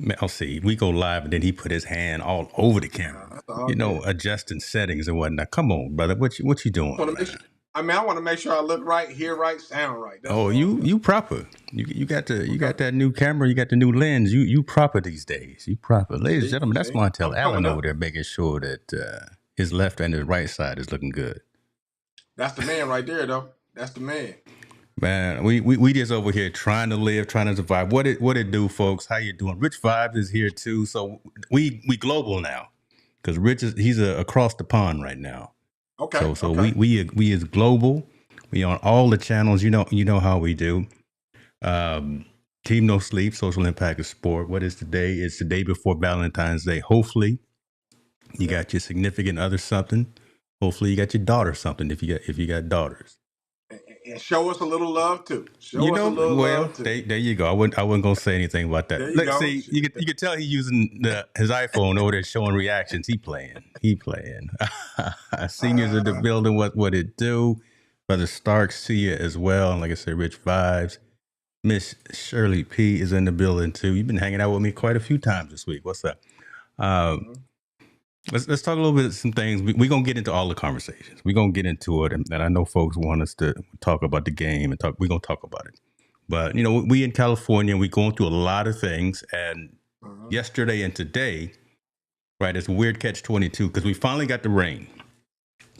Man, I'll see. We go live, and then he put his hand all over the camera. That's all good. Adjusting settings and whatnot. Come on, brother. What you doing, Want to make man? sure. I mean, I want to make sure I look right, hear right, sound right. That's Oh, all. you proper. You got Okay. that new camera. You got the new lens. You proper these days. You proper, ladies and gentlemen. That's See, I'm Montel Allen coming over up. there making sure that his left and his right side is looking good. That's the man right there, though. That's the man. Man, we just over here trying to live, trying to survive. What it do, folks? How you doing? Rich Vibes is here too. So we global now because Rich he's across the pond right now. Okay. So Okay. we is global. We on all the channels. You know how we do. Team No Sleep, Social Impact of Sport. What is today? It's the day before Valentine's Day. Hopefully, you got your significant other something. Hopefully, you got your daughter something. If you got daughters, And show us a little love too. Show us a little well, love too. there you go. I wasn't gonna say anything about that. There you Let's go. see. You could tell he's using his iPhone over there showing reactions. He playing. Seniors in the building. What it do? Brother Stark, see you as well. And like I said, Rich Vibes. Miss Shirley P is in the building too. You've been hanging out with me quite a few times this week. What's up? Um, Mhm. let's talk a little bit of some things. We're gonna get into all the conversations. We're gonna get into it, and I know folks want us to talk about the game and talk. We're gonna talk about it. But we in California, we going through a lot of things. And Mhm. yesterday and today, right, it's a weird catch-22 because we finally got the rain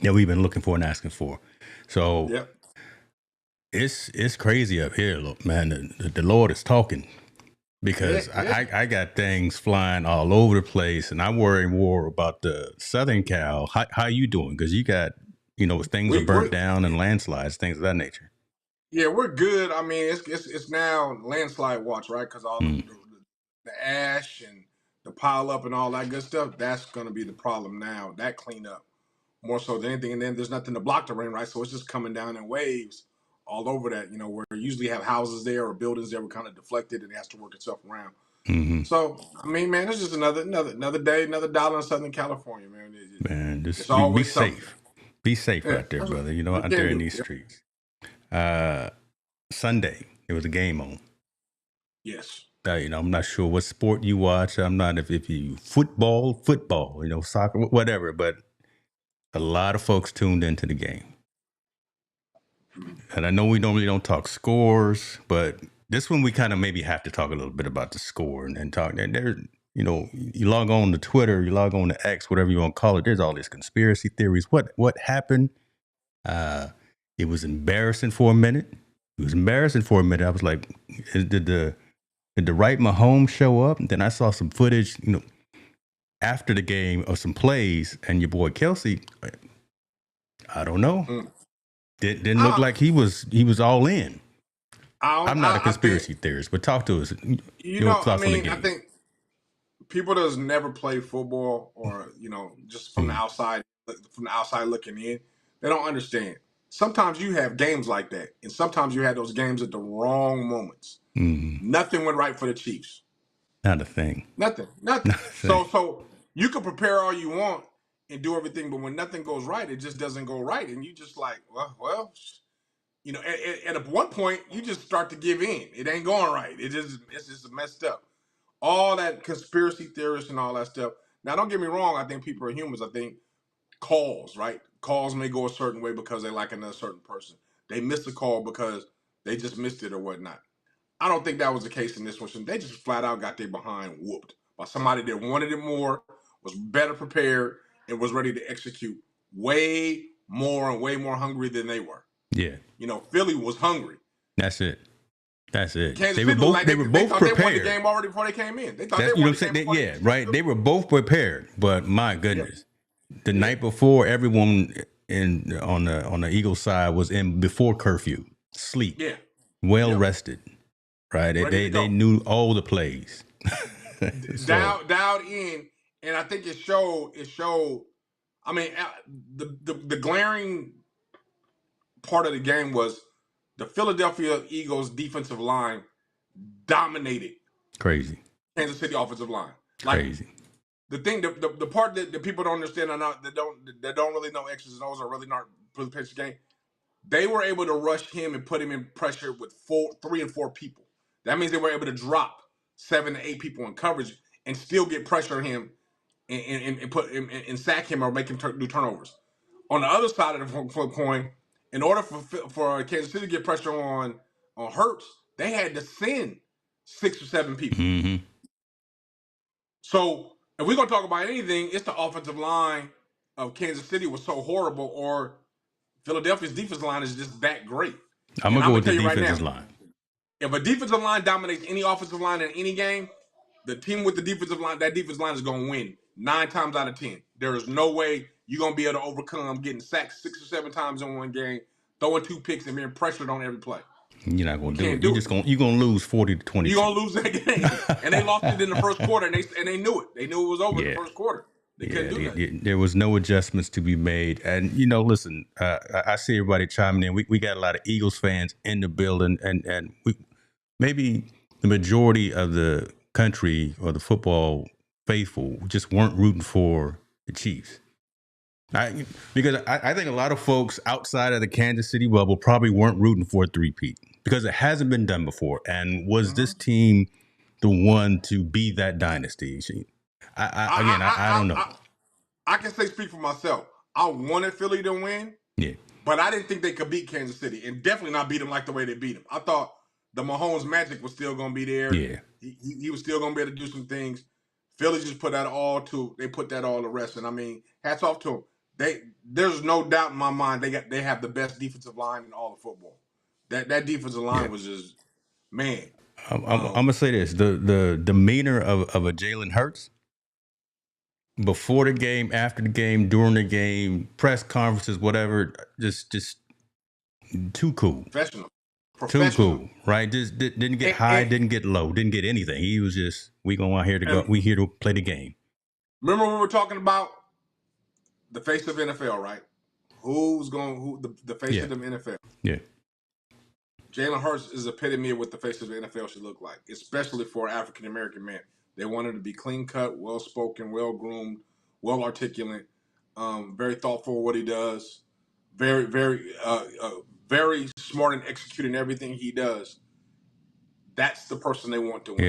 that we've been looking for and asking for. So Yep. it's crazy up here, look, man. The Lord is talking. Yeah. Because Yeah. I got things flying all over the place, and I worry more about the Southern Cal. How you doing? Because you got things are burnt We down and landslides, things of that nature. yeah, we're good. I mean, it's now landslide watch, right? Because all Mm. the ash and the pile up and all that good stuff. That's going to be the problem now. That cleanup more so than anything. And then there's nothing to block the rain, right? So it's just coming down in waves all over that. Where you usually have houses there or buildings that were kind of deflected and it has to work itself around. Hmm. So I mean, man, it's just another day, another dollar in Southern California, man. Man, It's just be always something. safe. Be safe Yeah, out there, that's brother. what we Out there can in do. these Yeah. streets. Uh, Sunday, there was a game on. Yes. I'm not sure what sport you watch. I'm not if you football, soccer, whatever. But a lot of folks tuned into the game. And I know we normally don't talk scores, but this one we kind of maybe have to talk a little bit about the score and talk. And there, you log on to Twitter, you log on to X, whatever you want to call it. There's all these conspiracy theories. What happened? Uh, it was embarrassing for a minute. It was embarrassing for a minute. I was like, did the right Mahomes show up? And then I saw some footage, after the game of some plays, and your boy Kelsey. I don't know. Mm. Didn't look I, like he was all in. I'm not a I think conspiracy theorist, but talk to us. you Your know. I thoughts on the mean, I game? think people that's never played football or just Mm, from the outside looking in, they don't understand. Sometimes you have games like that, and sometimes you had those games at the wrong moments. mm, Nothing went right for the Chiefs. not a thing. Nothing. Nothing. Not a thing. So you can prepare all you want and do everything, but when nothing goes right, it just doesn't go right, and you just like, well, at one point you just start to give in. It ain't going right. It's just messed up. All that conspiracy theorists and all that stuff. Now, don't get me wrong. I think people are humans. I think right? Calls may go a certain way because they like another certain person. They missed a call because they just missed it or whatnot. I don't think that was the case in this one. They just flat out got their behind whooped by somebody that wanted it more, was better prepared, and was ready to execute way more and way more hungry than they were. Yeah, Philly was hungry. that's it. That's it. Kansas They were City looked both. like They they, were they both thought they won the prepared. game already before they came in. They thought they That's won I'm the game saying. before they Yeah, even stepped right. through. They were both prepared, but my Yeah, goodness, the yeah, night before, everyone on the Eagles side was in before curfew, sleep, yeah, well yep. rested. Right. They Ready they, to they go. knew all the plays. So Dialed in, and I think it showed. It showed. I mean, the glaring part of the game was the Philadelphia Eagles defensive line dominated crazy, Kansas City offensive line. Like crazy. the thing, the part that people don't understand or not that don't really know X's and O's or really not really pitch the game. They were able to rush him and put him in pressure with 3 and 4 people. That means they were able to drop 7 to 8 people in coverage and still get pressure on him and put and sack him or make him do turnovers. On the other side of the coin, in order for Kansas City to get pressure on Hurts, they had to send 6 or 7 people. Mm-hmm. So if we're gonna talk about anything, it's the offensive line of Kansas City was so horrible, or Philadelphia's defensive line is just that great. I'm And gonna I'm go gonna with the tell you right defensive now, line. if a defensive line dominates any offensive line in any game, the team with the defensive line, that defensive line is gonna win 9 times out of 10. There is no way you're gonna be able to overcome getting sacked 6 or 7 times in one game, throwing 2 picks, and being pressured on every play. You're not gonna You do can't it. do it. You're gonna lose 40-22. You're gonna lose that game, and they lost it in the first quarter, and they knew it. They knew it was over in the Yeah. first quarter. They couldn't do nothing. There was no adjustments to be made. And, listen, I see everybody chiming in. We got a lot of Eagles fans in the building, and maybe the majority of the country or the football faithful just weren't rooting for the Chiefs. Because I think a lot of folks outside of the Kansas City bubble probably weren't rooting for a three-peat because it hasn't been done before. And was this team the one to be that dynasty? I don't know. I can speak for myself. I wanted Philly to win, Yeah, but I didn't think they could beat Kansas City, and definitely not beat them like the way they beat them. I thought the Mahomes magic was still going to be there. yeah. He was still going to be able to do some things. Philly just put that all to rest, and I mean, hats off to them. There's no doubt in my mind they have the best defensive line in all of football. That defensive line was just, man. I'm gonna say this: the demeanor of a Jalen Hurts before the game, after the game, during the game, press conferences, whatever, just too cool. Professional. Too cool, right? Just didn't get high, didn't get low, didn't get anything. He was just, we going out here to go. We here to play the game. Remember when we were talking about the face of NFL, right? The face of the NFL? Yeah. Jalen Hurts is the epitome of what the face of the NFL should look like, especially for African American men. They want him to be clean cut, well spoken, well groomed, well articulate, very thoughtful of what he does, very, very, very smart in executing everything he does. That's the person they want to win.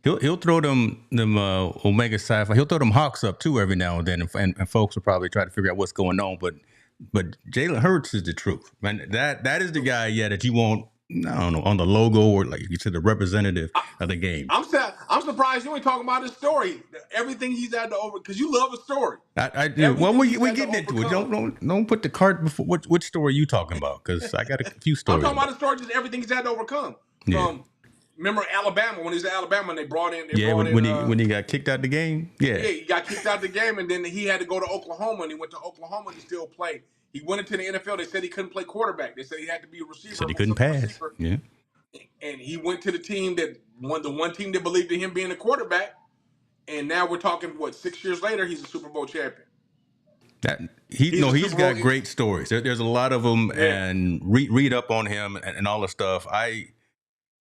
Yeah. He'll throw them Omega Sci-Fi. He'll throw them Hawks up too every now and then, and folks will probably try to figure out what's going on. But Jalen Hurts is the truth, man. That is the guy, that you want. I don't know, on the logo or like you said, the representative of the game. I'm surprised you ain't talking about his story. Everything he's had to over, because you love a story. I do. Well, we getting into it. Don't put the cart before. Which story are you talking about? Because I got a few stories. I'm talking about the story, just everything he's had to overcome. Remember Alabama, when he was at Alabama and they brought in when he got kicked out the game. Yeah, he got kicked out the game, and then he had to go to Oklahoma, and he went to Oklahoma to still play. He went into the NFL. They said he couldn't play quarterback. They said he had to be a receiver. So he couldn't pass. Receiver. Yeah. And he went to the team the one team that believed in him being a quarterback. And now we're talking, 6 years later, he's a Super Bowl champion. He's got great stories. There's a lot of them, and read up on him and all the stuff.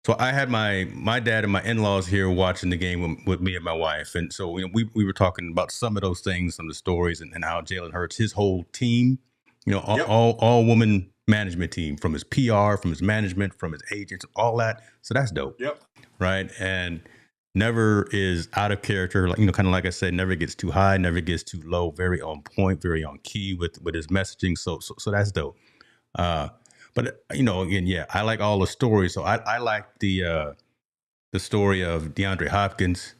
So I had my dad and my in-laws here watching the game with me and my wife, and so we were talking about some of those things, some of the stories, and how Jalen Hurts, his whole team, all woman management team, from his PR, from his management, from his agents, all that. So that's dope. Yep. Right. And never is out of character. Like, kind of like I said, never gets too high, never gets too low. Very on point, very on key with his messaging. So that's dope. But again, I like all the stories. So I like the story of DeAndre Hopkins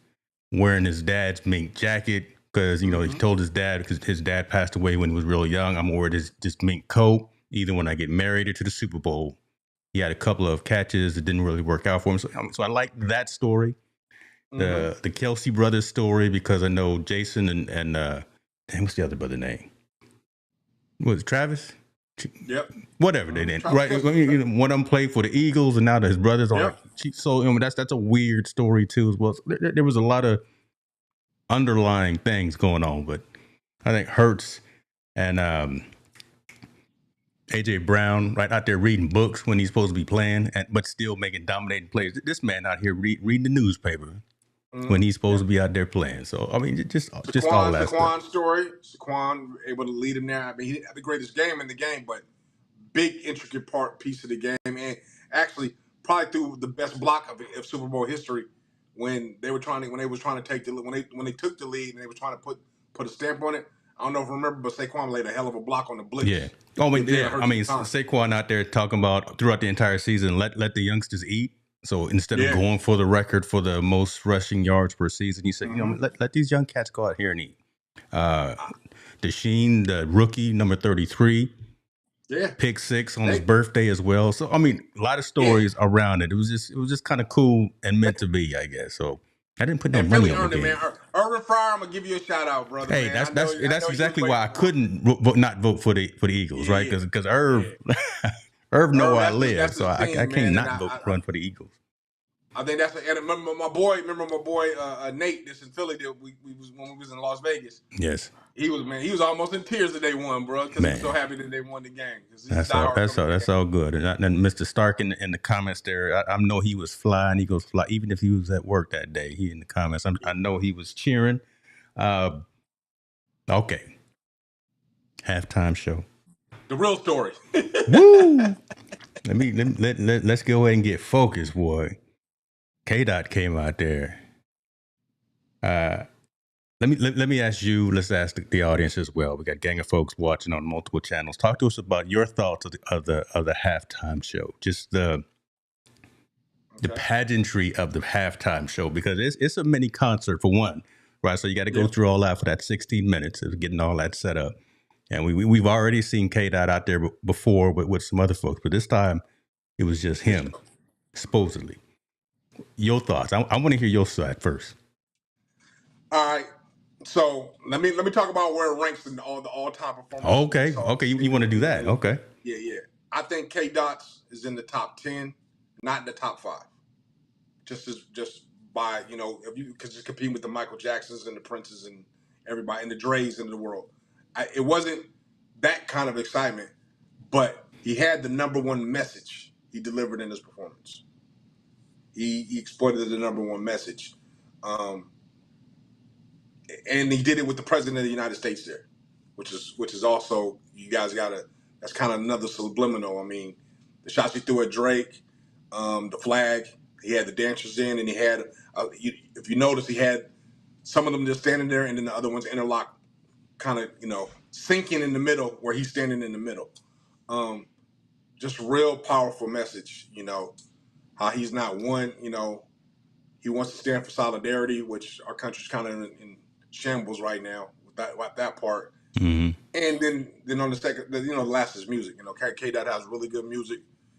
wearing his dad's mink jacket because he told his dad, because his dad passed away when he was real young, I'm gonna wear this mink coat either when I get married or to the Super Bowl. He had a couple of catches that didn't really work out for him, so I like that story. The Kelsey brothers story, because I know Jason and what's the other brother name? Was it Travis? Yep. Whatever they did, right? One of them played for the Eagles, and now his brothers are. So that's a weird story too, as well. So there was a lot of underlying things going on, but I think Hurts and AJ Brown right out there reading books when he's supposed to be playing, but still making dominating plays. This man out here reading the newspaper when he's supposed to be out there playing. So I mean, just all that Saquon story. Saquon able to lead him there. I mean, he had the greatest game in the game, but big intricate piece of the game, and actually probably threw the best block of Super Bowl history when they was trying to take when they took the lead and they were trying to put a stamp on it. I don't know if you remember, but Saquon laid a hell of a block on the Yeah. blitz Oh, to give Jalen I Hurts mean, some time. Saquon out there talking about throughout the entire season, let the youngsters eat. So instead of Yeah. going for the record for the most rushing yards per season, he said, let these young cats go out here and eat. Desheen, the rookie, number 33, Yeah. pick 6 on his birthday as well. So I mean, a lot of Yeah. stories around it. It was just kind of cool and meant to be, I guess. So I didn't put no And money Philly on the earned it, man. game. Urban Fryer, I'm gonna give you a shout out, brother, Hey, man. I know that's he was exactly waiting why I for it. couldn't not vote for the Eagles, right? Yeah. Because Irv Irv know where I live, That's so his I team, can't man. And not run for the Eagles. I think that's and remember my boy Nate. This in Philly. That we was when we was in Las Vegas. Yes, he was almost in tears that they won, bro, because he was so happy that they won the game. Because he's a diehard. That's all good. And Mr. Stark in the comments there, I know he was flying. He goes fly, even if he was at work that day. He in the comments. I know he was cheering. Okay, halftime show. The real story. Woo! Let's go ahead and get focused, boy. K-Dot came out there. Let me ask you. Let's ask the audience as well. We got a gang of folks watching on multiple channels. Talk to us about your thoughts of the halftime show. Just the pageantry of the halftime show, because it's a mini concert for one, right? So you got to go through all that for that 16 minutes of getting all that set up. And we've already seen K-Dot out there before with some other folks, but this time it was just him, supposedly. Your thoughts? I want to hear your side first. All right. So let me talk about where it ranks in all the all-time performances. Okay. You want to do that? Okay. Yeah. I think K Dots is in the top 10, not in the top 5. Just by if you because just competing with the Michael Jacksons and the Princes and everybody and the Dre's in the world. It wasn't that kind of excitement, but he had the number one message he delivered in his performance. He exploited the number one message. And he did it with the president of the United States there, which is also, you guys gotta, that's kind of another subliminal. I mean, the shots he threw at Drake, the flag, he had the dancers in, and he had, if you notice, he had some of them just standing there, and then the other ones interlocked, kind of sinking in the middle where he's standing in the middle. Just real powerful message. How he's not one. He wants to stand for solidarity, which our country's kind of in shambles right now with that part. Mm-hmm. And then on the second, the last is music. K-Dot has really good music.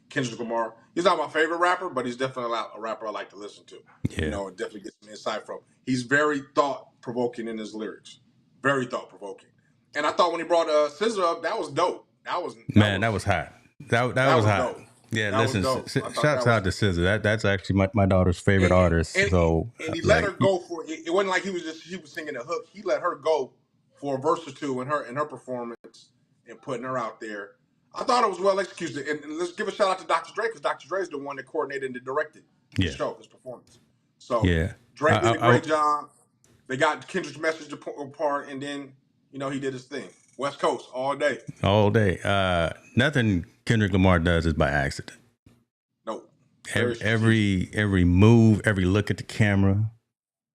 Kendrick Lamar, he's not my favorite rapper, but he's definitely a rapper I like to listen to. Yeah. Definitely get some insight from. He's very thought-provoking in his lyrics. Very thought-provoking. And I thought when he brought SZA up, that was dope. That was hot. That was hot. Dope. Yeah, that listen, shouts out to SZA. That's actually my daughter's favorite artist. And he let her go for it. It wasn't like she was singing a hook. He let her go for a verse or two in her performance and putting her out there. I thought it was well executed. And let's give a shout out to Dr. Dre, because Dr. Dre is the one that coordinated and directed the show, his performance. So Dre did a great job. They got Kendrick's message apart, and then he did his thing. West Coast all day. All day. Nothing Kendrick Lamar does is by accident. No. Every move, every look at the camera.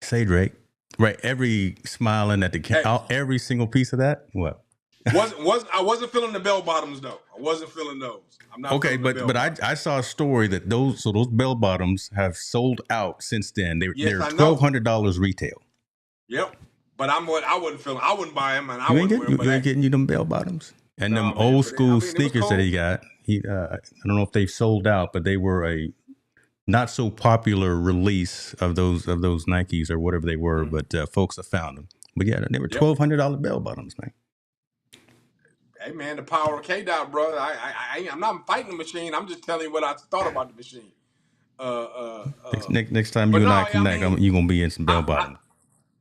Say Drake. Right. Every smiling at the camera. Every single piece of that. What? I wasn't feeling the bell bottoms though. I wasn't feeling those. I'm not. Okay, but I saw a story that those bell bottoms have sold out since then. They're $1,200 retail. Yep. But I wouldn't buy them, and you ain't getting you them bell bottoms and them old school sneakers that he got. I don't know if they've sold out, but they were a not so popular release of those Nikes or whatever they were. But folks have found them. But yeah, they were $1,200 bell bottoms, man. Hey man, the power of K-Dot, brother. I'm not fighting the machine. I'm just telling you what I thought about the machine. Next time you and I connect, you're gonna be in some bell bottoms.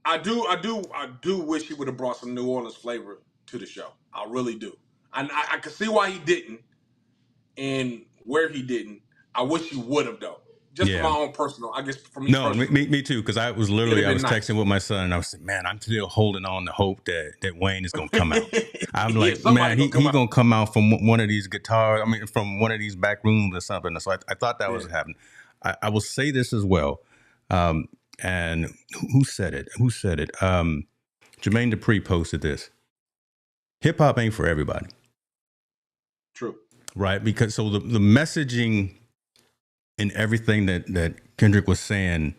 I do wish he would have brought some New Orleans flavor to the show. I really do. I can see why he didn't and where he didn't. I wish he would have though. Just for my own personal, I guess for me. No, me too. Because I was texting with my son, and I was saying, man, I'm still holding on to hope that Wayne is gonna come out. I'm like, man, he's gonna come out from one of these guitars. I mean, from one of these back rooms or something. So I thought that was happening. I will say this as well. And who said it? Jermaine Dupri posted this. Hip hop ain't for everybody. True. Right? Because so the messaging and everything that Kendrick was saying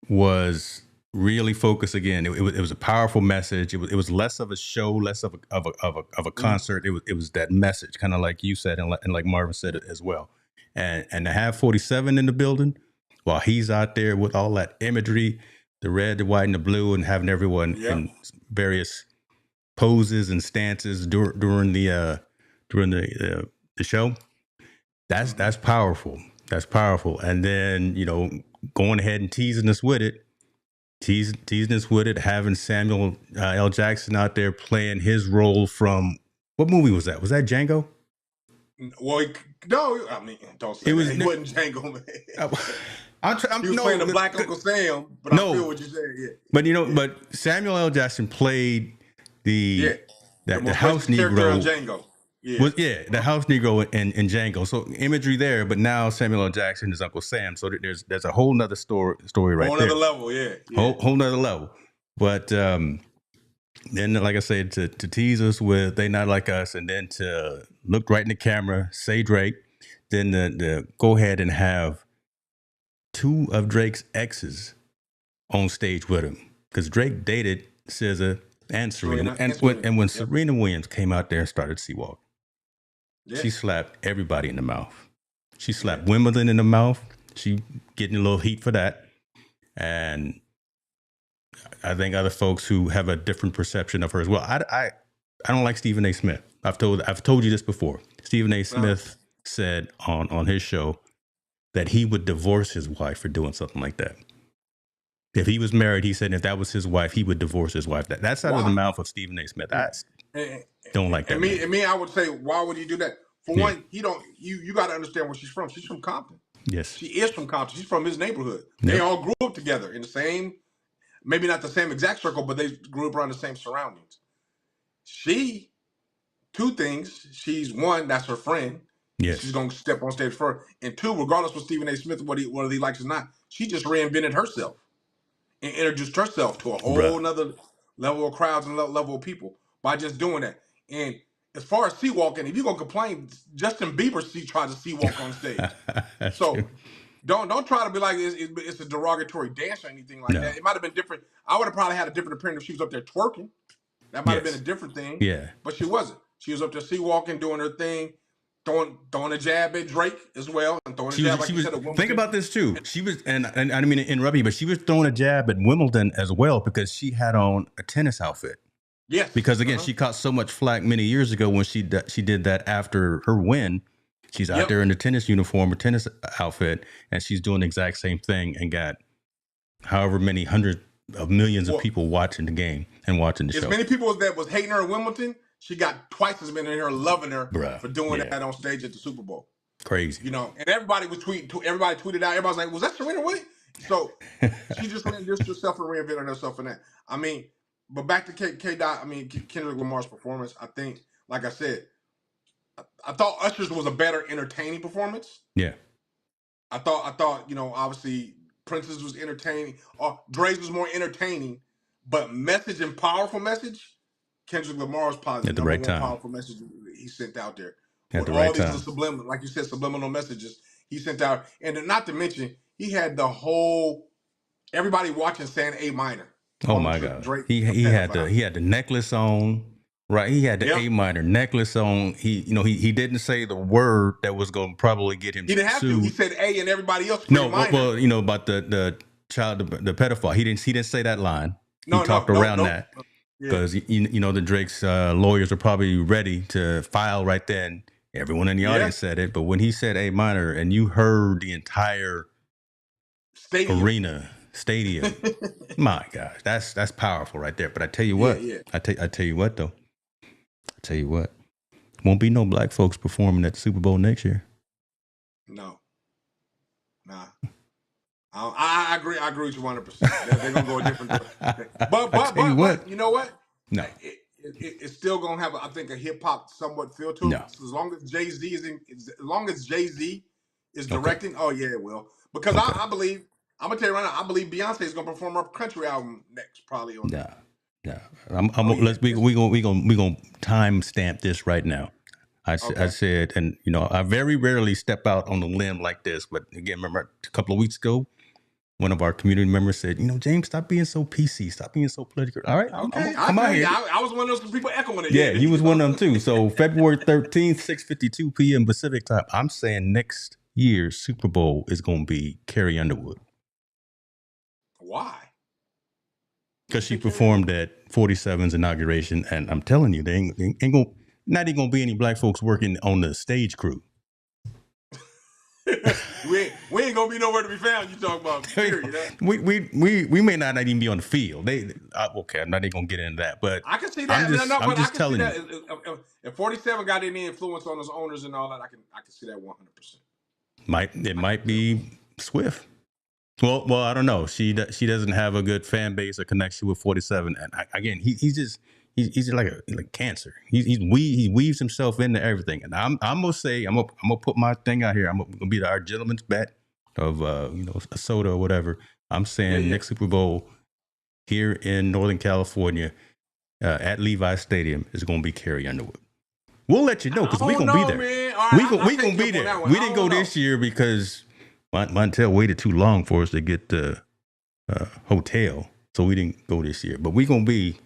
was really focused. Again, it was a powerful message. It was less of a show, less of a concert. It was that message, kind of like you said, and like Marvin said it as well. And to have 47 in the building while he's out there with all that imagery, the red, the white, and the blue, and having everyone in various poses and stances during the show. That's powerful. That's powerful. And then, going ahead and teasing us with it, having Samuel L. Jackson out there playing his role from, what movie was that? Was that Django? Well, no, I mean, don't say that. He wasn't Django, man. He was playing the Black Uncle Sam, but I feel what you said. Yeah, but Samuel L. Jackson played the house Negro. On Django. The house Negro in Django. So imagery there, but now Samuel L. Jackson is Uncle Sam. So there's a whole nother story right there. Whole nother level, yeah. Whole nother level. But then, like I said, to tease us with They Not Like Us, and then to look right in the camera, say Drake, then the go ahead and have two of Drake's exes on stage with him. Because Drake dated SZA and Serena. And when Serena Williams came out there and started Seawalk, she slapped everybody in the mouth. She slapped Wimbledon in the mouth. She getting a little heat for that. And I think other folks who have a different perception of her as well. I don't like Stephen A. Smith. I've told you this before. Stephen A. Smith said on his show that he would divorce his wife for doing something like that. If he was married, he said if that was his wife, he would divorce his wife. That's out of the mouth of Stephen A. Smith. I don't like that. And me, I would say, why would he do that? For one, he don't. You got to understand where she's from. She's from Compton. Yes, she is from Compton. She's from his neighborhood. They all grew up together in the same, maybe not the same exact circle, but they grew up around the same surroundings. Two things. She's one, that's her friend. Yes, she's gonna step on stage for her. And two, regardless of Stephen A. Smith, whether he likes or not, she just reinvented herself and introduced herself to a whole nother level of crowds and level of people by just doing that. And as far as sea-walking, if you're gonna complain, Justin Bieber tried to sea-walk on stage. So don't try to be like it's a derogatory dance or anything like that. It might have been different. I would have probably had a different opinion if she was up there twerking. That might have been a different thing. Yeah. But she wasn't. She was up there sea-walking, doing her thing, throwing a jab at Drake as well, and throwing a jab like you said at Wimbledon. Think about this too. She was, and I didn't mean to interrupt you, but she was throwing a jab at Wimbledon as well because she had on a tennis outfit. Yes. Because again, she caught so much flack many years ago when she did that after her win. She's out there in the tennis uniform or tennis outfit, and she's doing the exact same thing and got however many hundreds of millions of people watching the game and watching the show. As many people that was hating her at Wimbledon, she got twice as many in here loving her for doing that on stage at the Super Bowl. Crazy. And everybody was tweeting. Everybody tweeted out. Everybody's like, was that Serena Williams? So she just introduced herself and reinvented herself in that. I mean, but back to Kendrick Lamar's performance, I think, like I said, I thought Usher's was a better entertaining performance. Yeah. I thought, obviously Prince's was entertaining. Dre's was more entertaining, but message and powerful message, Kendrick Lamar's probably at the right time. Powerful message he sent out there. At the right time. Subliminal, like you said, subliminal messages he sent out. And not to mention, he had the whole, everybody watching saying A minor. Oh my God. Drake, he had the necklace on. Right, he had the A minor necklace on. He didn't say the word that was going to probably get him. He didn't have to. He said A, and everybody else. Well, about the child, the pedophile. He didn't say that line. He talked around that because the Drake's lawyers are probably ready to file right then. Everyone in the audience said it, but when he said A minor, and you heard the entire stadium, my gosh, that's powerful right there. But I tell you what, I tell you what though. Tell you what, won't be no black folks performing at the Super Bowl next year. No, nah. I agree. I agree with you 100%. They're gonna go a different direction. But you know what? No, it's still gonna have, I think, a hip hop somewhat feel to it. No. So as long as Jay-Z is directing, oh yeah, it will. Because I believe I'm gonna tell you right now. I believe Beyonce is gonna perform her country album next, probably on Nah, there. nah. Oh yeah. Let's we gonna time stamp this right now. I Okay. said, and I very rarely step out on a limb like this, but again, remember a couple of weeks ago, one of our community members said, James, stop being so PC, stop being so political. All right, I'm Okay. gonna I come out feel you. here. I was one of those people echoing it. Yeah, Yeah. he was one of them too. So February 13th, 6:52 p.m. Pacific time. I'm saying next year's Super Bowl is gonna be Carrie Underwood. Why? Because You she think Carrie performed Underwood? at 47's inauguration, and I'm telling you, they ain't gonna not even gonna be any black folks working on the stage crew. we ain't gonna be nowhere to be found. You talk about period. Huh? we may not even be on the field. Okay, I'm not even gonna get into that, but I can see I'm that. No, just no, I'm but I just can see telling that. you. If 47 got any influence on those owners and all that, I can see that 100%. It I can might definitely. be Swift. Well, I don't know. She doesn't have a good fan base or connection with 47. And again, he's just like cancer. He weaves himself into everything. And I'm gonna say I'm gonna put my thing out here. I'm gonna be our gentleman's bet of a soda or whatever. I'm Yeah, saying yeah. next Super Bowl here in Northern California at Levi Stadium is gonna be Carrie Underwood. We'll let you know I because we don't gonna be know, there. man. All right, I'll We take gonna you be up on there. that one. We I didn't go don't know. this year because Montel waited too long for us to get the hotel, so we didn't go this year. But we gonna be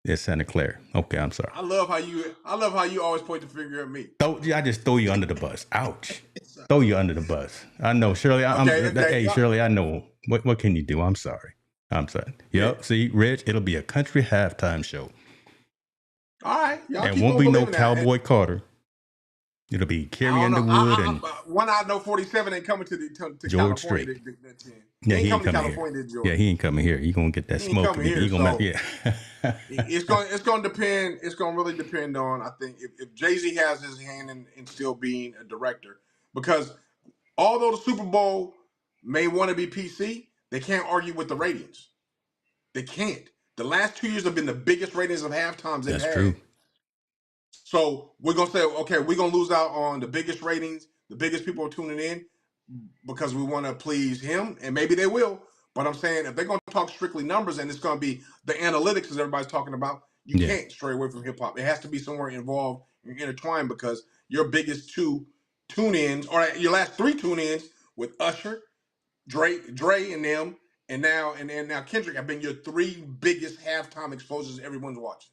at Santa Clara. Okay, I'm sorry. I love how you always point the finger at me. I just throw you under the bus. Ouch. Throw you under the bus. I know, Shirley. Okay, okay. Hey, Shirley. I know. What can you do? I'm sorry. I'm sorry. Yeah. Yep. See, Rich, it'll be a country halftime show, All right, y'all and keep won't on be no believing that. Cowboy Carter. It'll be I Carrie don't know. Underwood and One I know 47 ain't coming to George California. Strait. That 10. He Yeah, ain't he ain't coming to coming here. California, did Yeah, George. he ain't coming here. He gonna get that He ain't smoke. coming here. He gonna So yeah. it's going to depend. It's going to really depend on, I think, if Jay-Z has his hand in still being a director, because although the Super Bowl may want to be PC, they can't argue with the ratings. They can't. The last 2 years have been the biggest ratings of halftimes they've That's had. true. So we're gonna say, okay, we're gonna lose out on the biggest ratings, the biggest people are tuning in because we want to please him, and maybe they will. But I'm saying if they're gonna talk strictly numbers and it's gonna be the analytics as everybody's talking about, you Yeah. can't stray away from hip hop. It has to be somewhere involved and intertwined because your biggest two tune-ins, or your last three tune-ins with Usher, Dre and them, and now Kendrick have been your three biggest halftime exposures everyone's watching.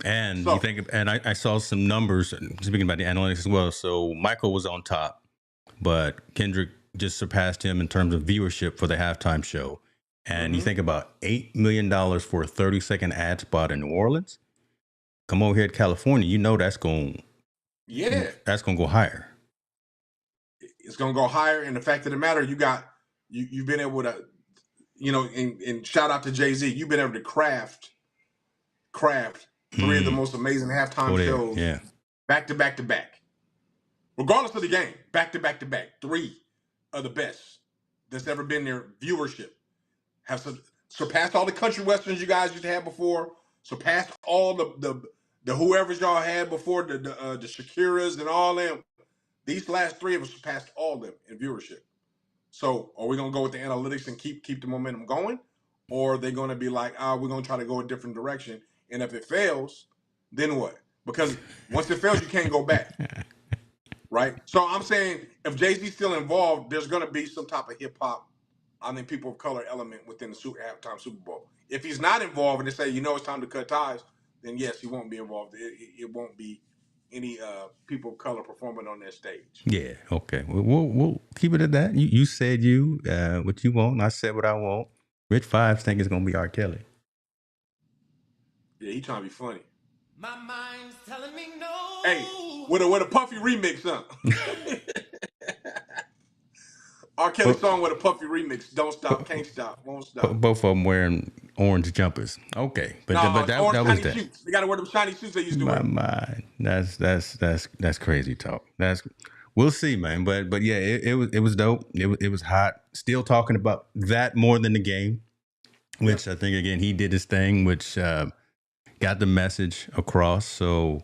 And you So think, and I saw some numbers speaking about the analytics as well. So Michael was on top, but Kendrick just surpassed him in terms of viewership for the halftime show. And you mhm. think about $8 million for a 30-second ad spot in New Orleans. Come over here to California, Yeah, that's gonna go higher. it's gonna go higher. And the fact of the matter, you've been able to, and shout out to Jay-Z, you've been able to craft three of the Mm. most amazing halftime Go there, shows yeah. back to back to back, regardless of the game, back to back to back. Three of the best that's ever been there. Viewership have surpassed all the country westerns you guys used to have before. Surpassed all the whoever's y'all had before, the Shakiras and all them. These last three have surpassed all of them in viewership. So are we gonna go with the analytics and keep the momentum going, or are they gonna be like, we're gonna try to go a different direction? And if it fails, then what? Because once it fails, you can't go back, right? So I'm saying if Jay-Z's still involved, there's gonna be some type of hip hop, I think people of color element within the halftime Super Bowl. If he's not involved and they say, it's time to cut ties, then yes, he won't be involved. It won't be any people of color performing on that stage. Yeah, okay. We'll keep it at that. You said what you want, and I said what I want. Rich Fives think it's gonna be R. Kelly. Yeah, he trying to be funny. My mind's telling me no. Hey, with a Puffy remix, huh? R. Kelly But, song with a Puffy remix. Don't stop, can't stop, won't stop. both of them wearing orange jumpers. Okay, but No, it's orange that was shiny that. suits. They got to wear them shiny suits they used to My wear. mind. That's crazy talk. We'll see, man. But yeah, it was dope. It was hot. Still talking about that more than the game, Yep. which I think again he did his thing, which got the message across. So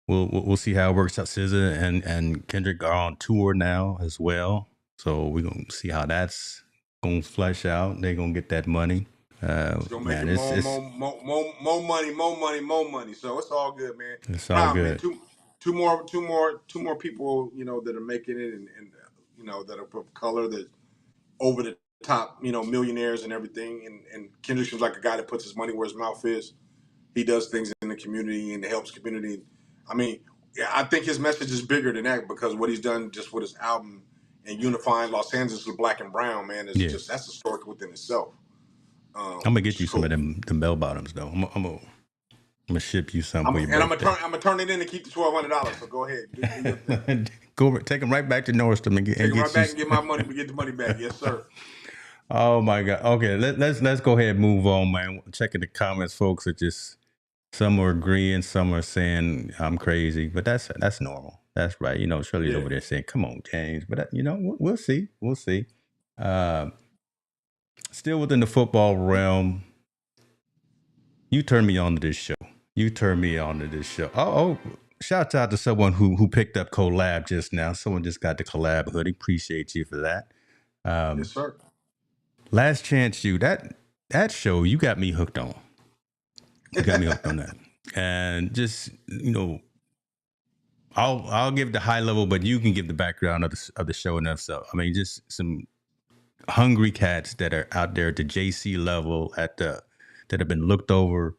we'll see how it works out. SZA and Kendrick are on tour now as well. So we're gonna see how that's gonna flesh out. They're gonna get that money. It's gonna make Man, it it's more money. So it's all good, man. it's all Nah, man, good. two more people, that are making it, and that are of color, that over the top, millionaires and everything. And Kendrick seems like a guy that puts his money where his mouth is. He does things in the community and helps community. I mean, yeah, I think his message is bigger than that, because what he's done just with his album and unifying Los Angeles with black and brown, man, is Yeah, just, that's historic within itself. I'm gonna Which get is you some of cool. them bell bottoms though. I'm gonna ship you some for your I'm birthday. gonna turn it in and keep the $1,200. So go ahead, do your thing. Go take them right back to Nordstrom Take and it right get you. back and get my money. We get the money back. Yes, sir. Oh my God. Okay, let's go ahead and move on, man. Checking the comments, folks are just some are agreeing, some are saying I'm crazy, but that's normal. That's right. Shirley's Yeah, over there saying, "Come on, James," but we'll see. We'll see. Uh, Still within the football realm, you turned me on to this show. You turned me on to this show. Shout out to someone who picked up collab just now. Someone just got the collab hoodie. Appreciate you for that. yes, Um, sir. Last Chance You, that show, you got me hooked on. You got me hooked on that. And just, I'll give the high level, but you can give the background of the show enough. So I mean, just some hungry cats that are out there at the JC level that have been looked over,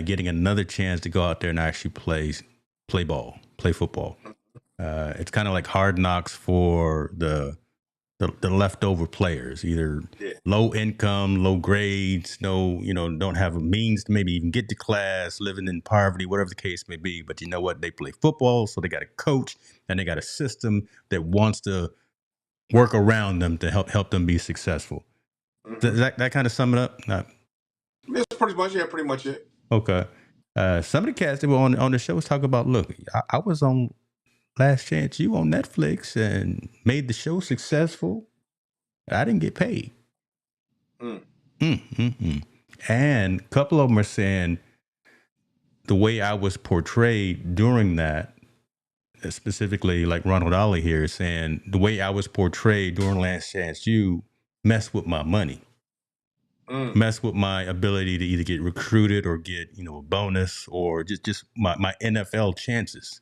getting another chance to go out there and actually play ball, play football. It's kind of like hard knocks for the leftover players, either Yeah. low income, low grades, don't have a means to maybe even get to class, living in poverty, whatever the case may be. But you know what? They play football, so they got a coach and they got a system that wants to work around them to help them be successful. Mm-hmm. Does that kind of sum it up? That's pretty much it. Okay. Some of the cats that were on the show was talking about, look, I was on Last Chance You on Netflix and made the show successful. I didn't get paid. Mm. And a couple of them are saying the way I was portrayed during that, specifically like Ronald Ollie here is saying the way I was portrayed during Last Chance You messed with my money, Mm. messed with my ability to either get recruited or get, a bonus or just my NFL chances.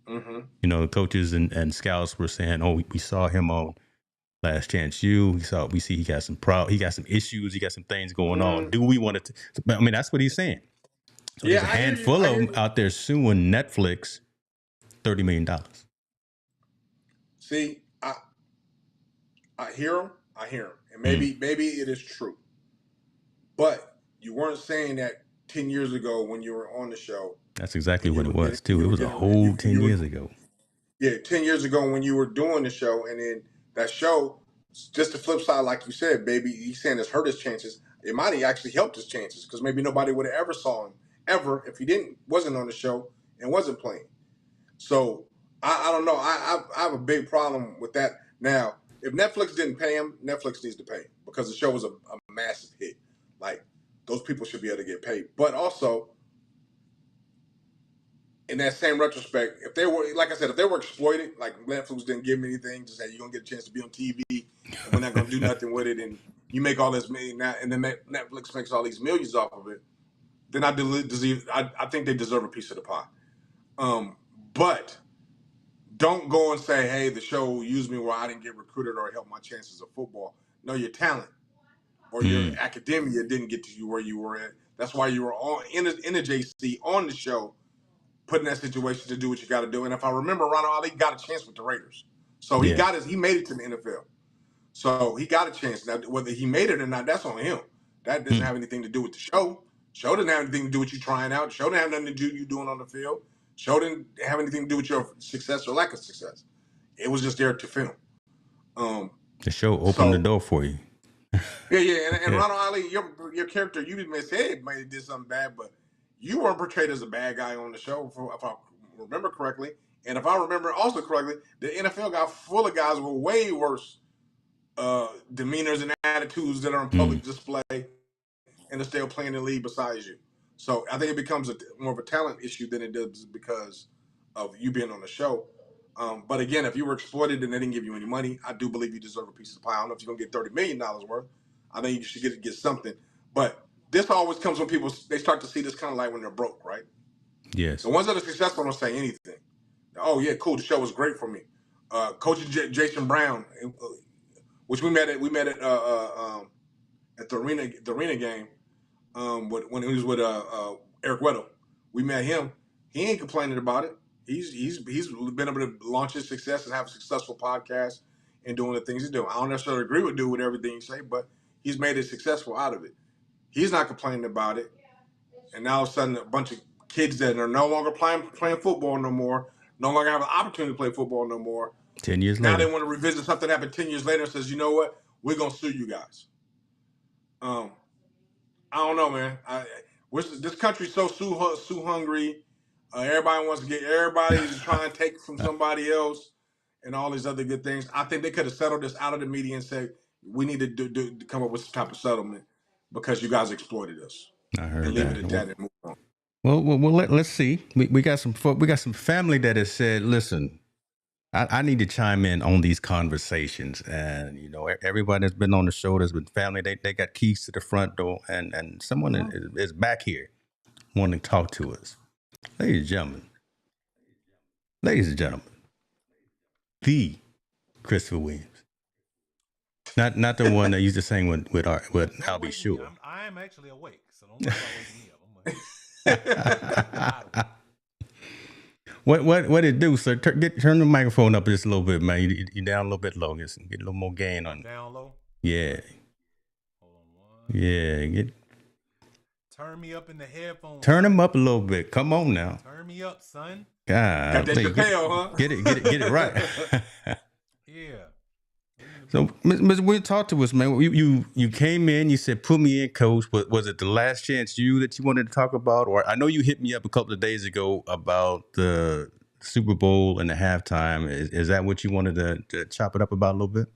Mm-hmm. The coaches and scouts were saying, oh, we saw him on Last Chance You. We see he got some he got some issues, he got some things going on. Mm. Do we want to? I mean, that's what he's saying. So there's Yeah, a I hear you. handful of them out there suing Netflix $30 million. See, I hear him. And maybe it is true. But you weren't saying that 10 years ago when you were on the show. That's exactly And what it was, too. It was a you, whole 10 you were years ago. yeah, 10 years ago when you were doing the show, and then that show, just the flip side, like you said, baby, he's saying it's hurt his chances. It might have actually helped his chances, because maybe nobody would have ever saw him ever if he wasn't on the show and wasn't playing. So I don't know. I have a big problem with that. Now, if Netflix didn't pay him, Netflix needs to pay him, because the show was a massive hit. Like, those people should be able to get paid. But also, in that same retrospect, if they were, like I said, if they were exploited, like Netflix didn't give me anything, just say you're gonna get a chance to be on TV, and we're not gonna do nothing with it, and you make all this million now, and then Netflix makes all these millions off of it, then I think they deserve a piece of the pie. But don't go and say, hey, the show used me where I didn't get recruited or help my chances of football. No, your talent or your academia didn't get to you where you were at. That's why you were in the JC on the show, put in that situation to do what you got to do. And if I remember, Ronald Ali got a chance with the Raiders, so he made it to the NFL. So he got a chance. Now, whether he made it or not, that's on him. That doesn't have anything to do with the show. Show didn't have anything to do with you trying out. Show didn't have nothing to do with you doing on the field. Show didn't have anything to do with your success or lack of success. It was just there to film. The show opened the So door for you. yeah. And Ronald Ali, your character, you may say it may have did something bad, but you weren't portrayed as a bad guy on the show, if I remember correctly. And if I remember also correctly, the NFL got full of guys with way worse demeanors and attitudes that are on public display, and they're still playing the league besides you. So I think it becomes more of a talent issue than it does because of you being on the show. But again, if you were exploited and they didn't give you any money, I do believe you deserve a piece of the pie. I don't know if you're gonna get $30 million worth. I think you should get something. But this always comes when people they start to see this kind of like when they're broke, right? Yes. The ones that are successful don't say anything. Oh yeah, cool. The show was great for me. Coach Jason Brown, which we met at the arena game when he was with Eric Weddle. We met him. He ain't complaining about it. He's been able to launch his success and have a successful podcast and doing the things he's doing. I don't necessarily agree with everything he say, but he's made it successful out of it. He's not complaining about it. And now all of a sudden, a bunch of kids that are no longer playing football no more, no longer have an opportunity to play football no more. 10 years now later. They want to revisit something that happened 10 years later and says, you know what, we're gonna sue you guys. I don't know, man. This country's so sue hungry. Everybody's trying to take from somebody else and all these other good things. I think they could have settled this out of the media and said, we need to come up with some type of settlement because you guys exploited us. I heard and leave that. it at that and move on. Well, let's see. We got some family that has said, listen, I need to chime in on these conversations. And, you know, everybody that's been on the show that's been family, they got keys to the front door. And someone is back here wanting to talk to us. Ladies and gentlemen, the Christopher Williams. Not the one that used to sing with I'll Be Sure. I am actually awake, so don't worry about waking me up. What it do, sir? Turn the microphone up just a little bit, man. You down a little bit low. Get a little more gain on it. Down low? Yeah. Hold on one. Yeah. Turn me up in the headphones. Turn them up a little bit. Come on now. Turn me up, son. God, got that Chappelle, huh? Get it right. Yeah. So, Mr. Will, talk to us, man. You came in, you said, put me in, coach. But was it the last chance you wanted to talk about? Or I know you hit me up a couple of days ago about the Super Bowl and the halftime. Is that what you wanted to chop it up about a little bit?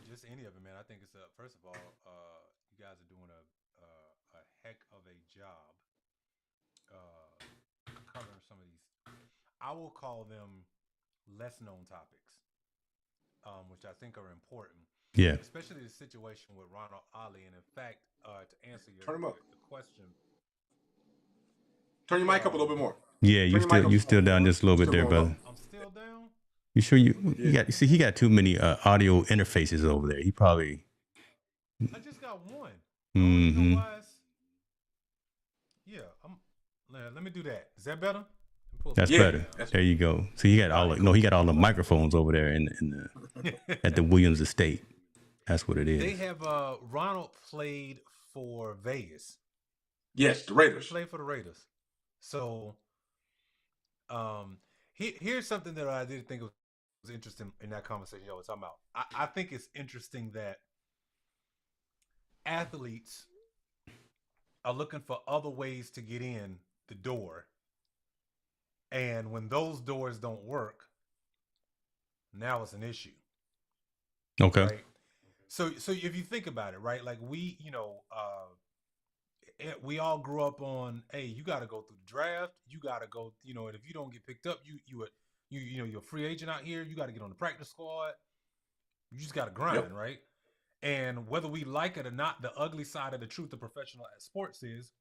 Just any of it, man. I think it's, first of all, you guys are doing a heck of a job covering some of these, I will call them less known topics. Which I think are important. Yeah. Especially the situation with Ronald Ali. And in fact, to answer your the question. Turn your mic up a little bit more. Yeah, you still down just a little bit there, brother. I'm still down? You sure he got too many audio interfaces over there. He probably. I just got one. Mm-hmm. Yeah. Let me do that. Is that better? That's better. There you go. So he got he got all the microphones over there in the at the Williams estate. That's what it is. They have Ronald played for Vegas. Yes, the Raiders. He played for the Raiders. So here's something that I did think was interesting in that conversation y'all were talking about. I think it's interesting that athletes are looking for other ways to get in the door. And when those doors don't work, now it's an issue. Okay. Right? So if you think about it, right? Like we all grew up on, hey, you got to go through the draft. You got to go, and if you don't get picked up, you're a free agent out here. You got to get on the practice squad. You just got to grind, right? And whether we like it or not, the ugly side of the truth of professional sports is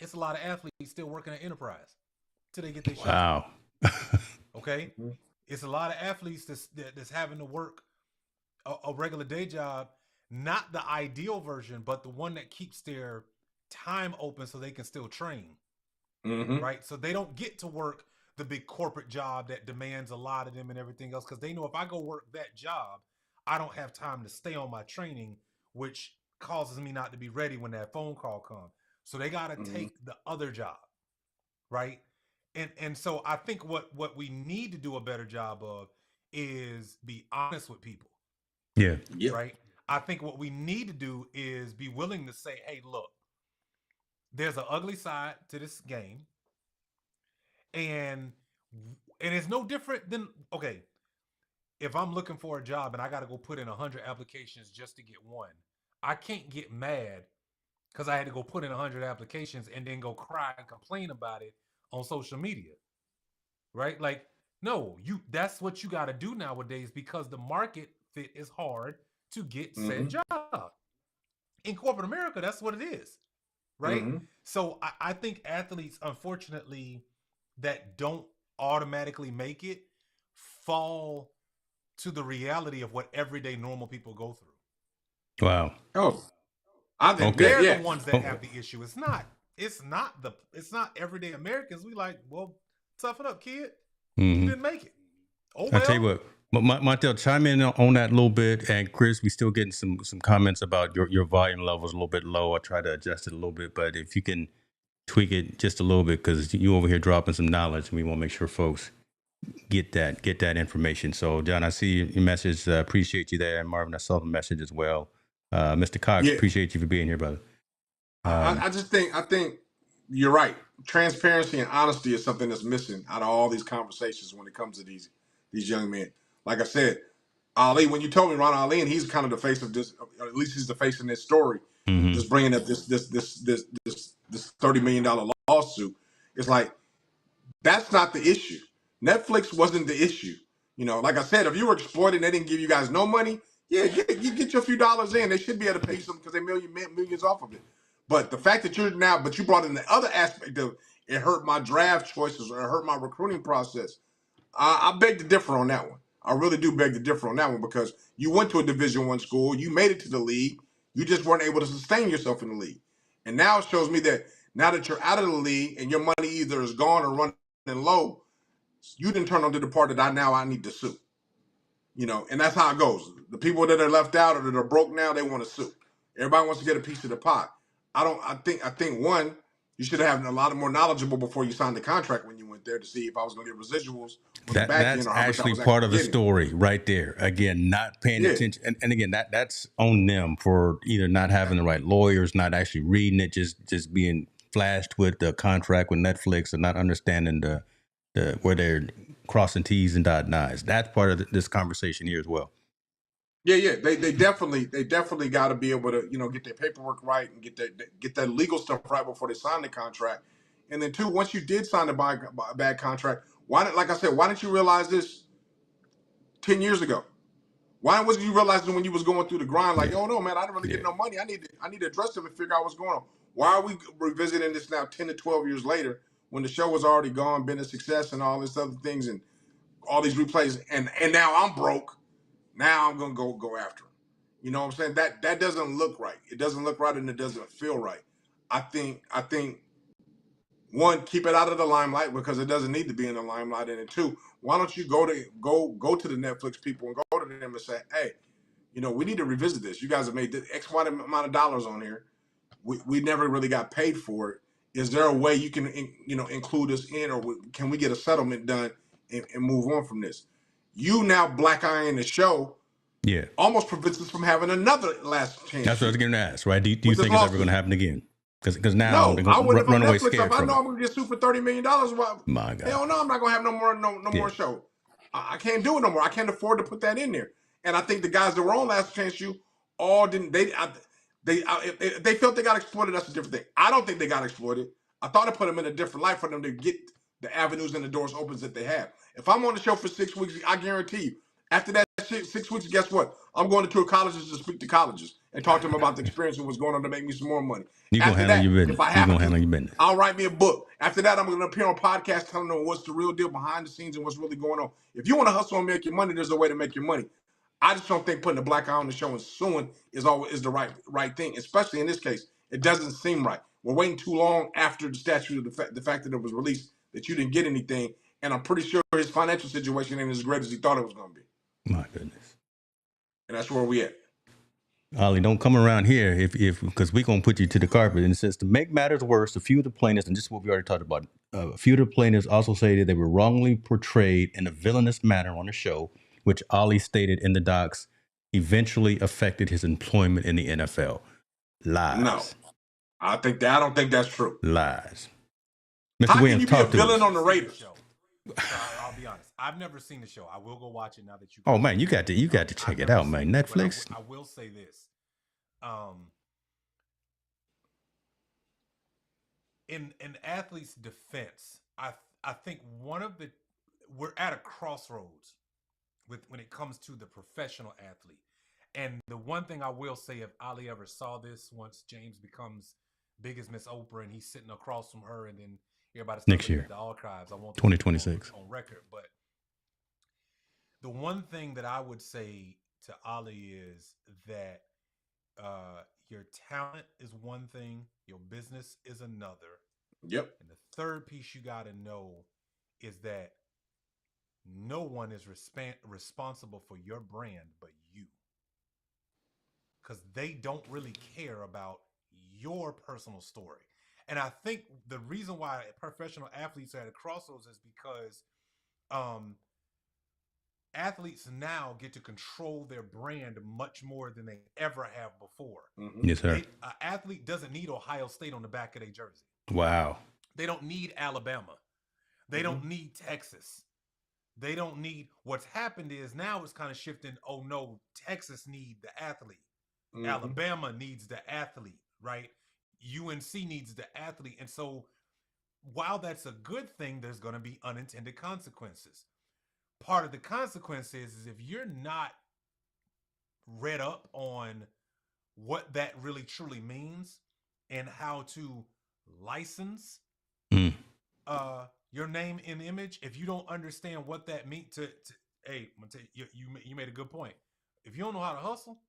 it's a lot of athletes still working at Enterprise till they get their shot. Wow. Okay? It's a lot of athletes that's having to work a regular day job, not the ideal version, but the one that keeps their time open so they can still train. Mm-hmm. Right? So they don't get to work the big corporate job that demands a lot of them and everything else, because they know if I go work that job, I don't have time to stay on my training, which causes me not to be ready when that phone call comes. So they got to take the other job, right? And so I think what we need to do a better job of is be honest with people. Yeah. Right? I think what we need to do is be willing to say, hey, look, there's an ugly side to this game. And it's no different than, okay, if I'm looking for a job and I got to go put in 100 applications just to get one, I can't get mad because I had to go put in 100 applications and then go cry and complain about it on social media, right? Like, No, that's what you got to do nowadays because the market fit is hard to get said Mm-hmm. job. In corporate America, that's what it is, right? Mm-hmm. So I think athletes, unfortunately, that don't automatically make it fall to the reality of what everyday normal people go through. Wow. Oh, I think Okay. that, They're the yeah. ones that Oh, have the issue. It's not everyday Americans. We like, well, toughen up, kid. You mm-hmm. didn't make it. Oh I tell you well. what, Montel, chime in on that a little bit, and Chris, we still getting some comments about your volume levels a little bit low. I try to adjust it a little bit, but if you can tweak it just a little bit, because you over here dropping some knowledge, and we want to make sure folks get that information. So, John, I see your message. Appreciate you there, and Marvin, I saw the message as well. Mr. Cox, Yeah. appreciate you for being here, brother. Um, I think you're right. Transparency and honesty is something that's missing out of all these conversations when it comes to these young men. Like I said, Ali, when you told me Ron Ali, and he's kind of the face of this, or at least he's the face in this story, mm-hmm. that's bringing up this $30 million lawsuit. It's like that's not the issue. Netflix wasn't the issue. Like I said, if you were exploiting, they didn't give you guys no money. Yeah, you get your few dollars in. They should be able to pay some because they millions off of it. But the fact that but you brought in the other aspect of it hurt my draft choices or it hurt my recruiting process. I beg to differ on that one. I really do beg to differ on that one because you went to a Division I school, you made it to the league, you just weren't able to sustain yourself in the league. And now it shows me that now that you're out of the league and your money either is gone or running low, you didn't turn onto the part that I need to sue. And that's how it goes. The people that are left out or that are broke now, they want to sue. Everybody wants to get a piece of the pie. I think one, you should have a lot more knowledgeable before you signed the contract when you went there to see if I was going to get residuals on the back end That's or how much I actually was part actually of the getting. story right there. Again, not paying Yeah, attention, and again, that's on them for either not having the right lawyers, not actually reading it, just being flashed with the contract with Netflix, and not understanding the where they're crossing T's and dotting I's. That's part of this conversation here as well. yeah. They definitely got to be able to get their paperwork right and get that legal stuff right before they sign the contract. And then two, once you did sign the bad contract, like I said, why didn't you realize this 10 years ago? Why wasn't you realizing when you was going through the grind, like, Yeah, oh no, man, I didn't really get yeah. no money. I need to address them and figure out what's going on. Why are we revisiting this now 10 to 12 years later when the show was already gone, been a success and all this other things and all these replays and now I'm broke. Now I'm gonna go after him. You know what I'm saying? That doesn't look right. It doesn't look right and it doesn't feel right. I think one, keep it out of the limelight because it doesn't need to be in the limelight. And then two, why don't you go to the Netflix people and go to them and say, hey, we need to revisit this. You guys have made this X Y amount of dollars on here. We never really got paid for it. Is there a way you can include us in, or can we get a settlement done and move on from this? You now black eyeing the show Yeah, almost prevents us from having another last chance that's what I was shoot going to ask. Right? Do you with this think it's ever going to lawsuit. happen again? Because now No, they're I going to wouldn't if I'm run away Netflix. If scared I from know it. I'm gonna get sued for $30 million, well, My God. hell no, I'm not gonna have no Yeah. more show. I can't do it no more. I can't afford to put that in there. And I think the guys that were on Last Chance You all didn't. If they felt they got exploited. That's a different thing. I don't think they got exploited. I thought it put them in a different light for them to get the avenues and the doors opens that they have. If I'm on the show for 6 weeks, I guarantee you, after that 6 weeks, guess what? I'm going to tour colleges to speak to colleges and talk to them about the experience and what's going on to make me some more money. You're going to After handle that, your if business. I You're have going to to, handle your business. I'll write me a book. After that, I'm going to appear on podcasts telling them what's the real deal behind the scenes and what's really going on. If you want to hustle and make your money, there's a way to make your money. I just don't think putting a black eye on the show and suing is the right thing, especially in this case. It doesn't seem right. We're waiting too long after the statute of the fact that it was released that you didn't get anything, and I'm pretty sure his financial situation ain't as great as he thought it was going to be. My goodness. And that's where we at. Ollie, don't come around here if because we're gonna put you to the carpet. And it says to make matters worse, a few of the plaintiffs, and this is what we already talked about. A few of the plaintiffs also say that they were wrongly portrayed in a villainous manner on the show, which Ollie stated in the docs eventually affected his employment in the NFL. No, Lies, I don't think that's true. lies. Mr. How can Williams, you be a talk to villain us. on the Raiders? So I'll be honest. I've never seen the show. I will go watch it now that you. Oh man, you got to check it out, man. Netflix. I will say this. In an athlete's defense, I think one of we're at a crossroads when it comes to the professional athlete. And the one thing I will say, if Ali ever saw this, once James becomes big as Miss Oprah and he's sitting across from her, and then everybody's Next looking year. at the archives, I want this 2026. on record. But the one thing that I would say to Ali is that your talent is one thing, your business is another. Yep. And the third piece you got to know is that no one is responsible for your brand but you. Because they don't really care about your personal story. And I think the reason why professional athletes are at a crossroads is because athletes now get to control their brand much more than they ever have before. Mm-hmm. Yes, sir. An athlete doesn't need Ohio State on the back of their jersey. Wow. They don't need Alabama. They don't need Texas. They don't need. What's happened is now it's kind of shifting. Oh no, Texas need the athlete. Mm-hmm. Alabama needs the athlete, right? UNC needs the athlete. And so while that's a good thing, there's going to be unintended consequences. Part of the consequence is if you're not read up on what that really truly means and how to license your name and image, if you don't understand what that means hey, I'm gonna tell you made a good point. If you don't know how to hustle,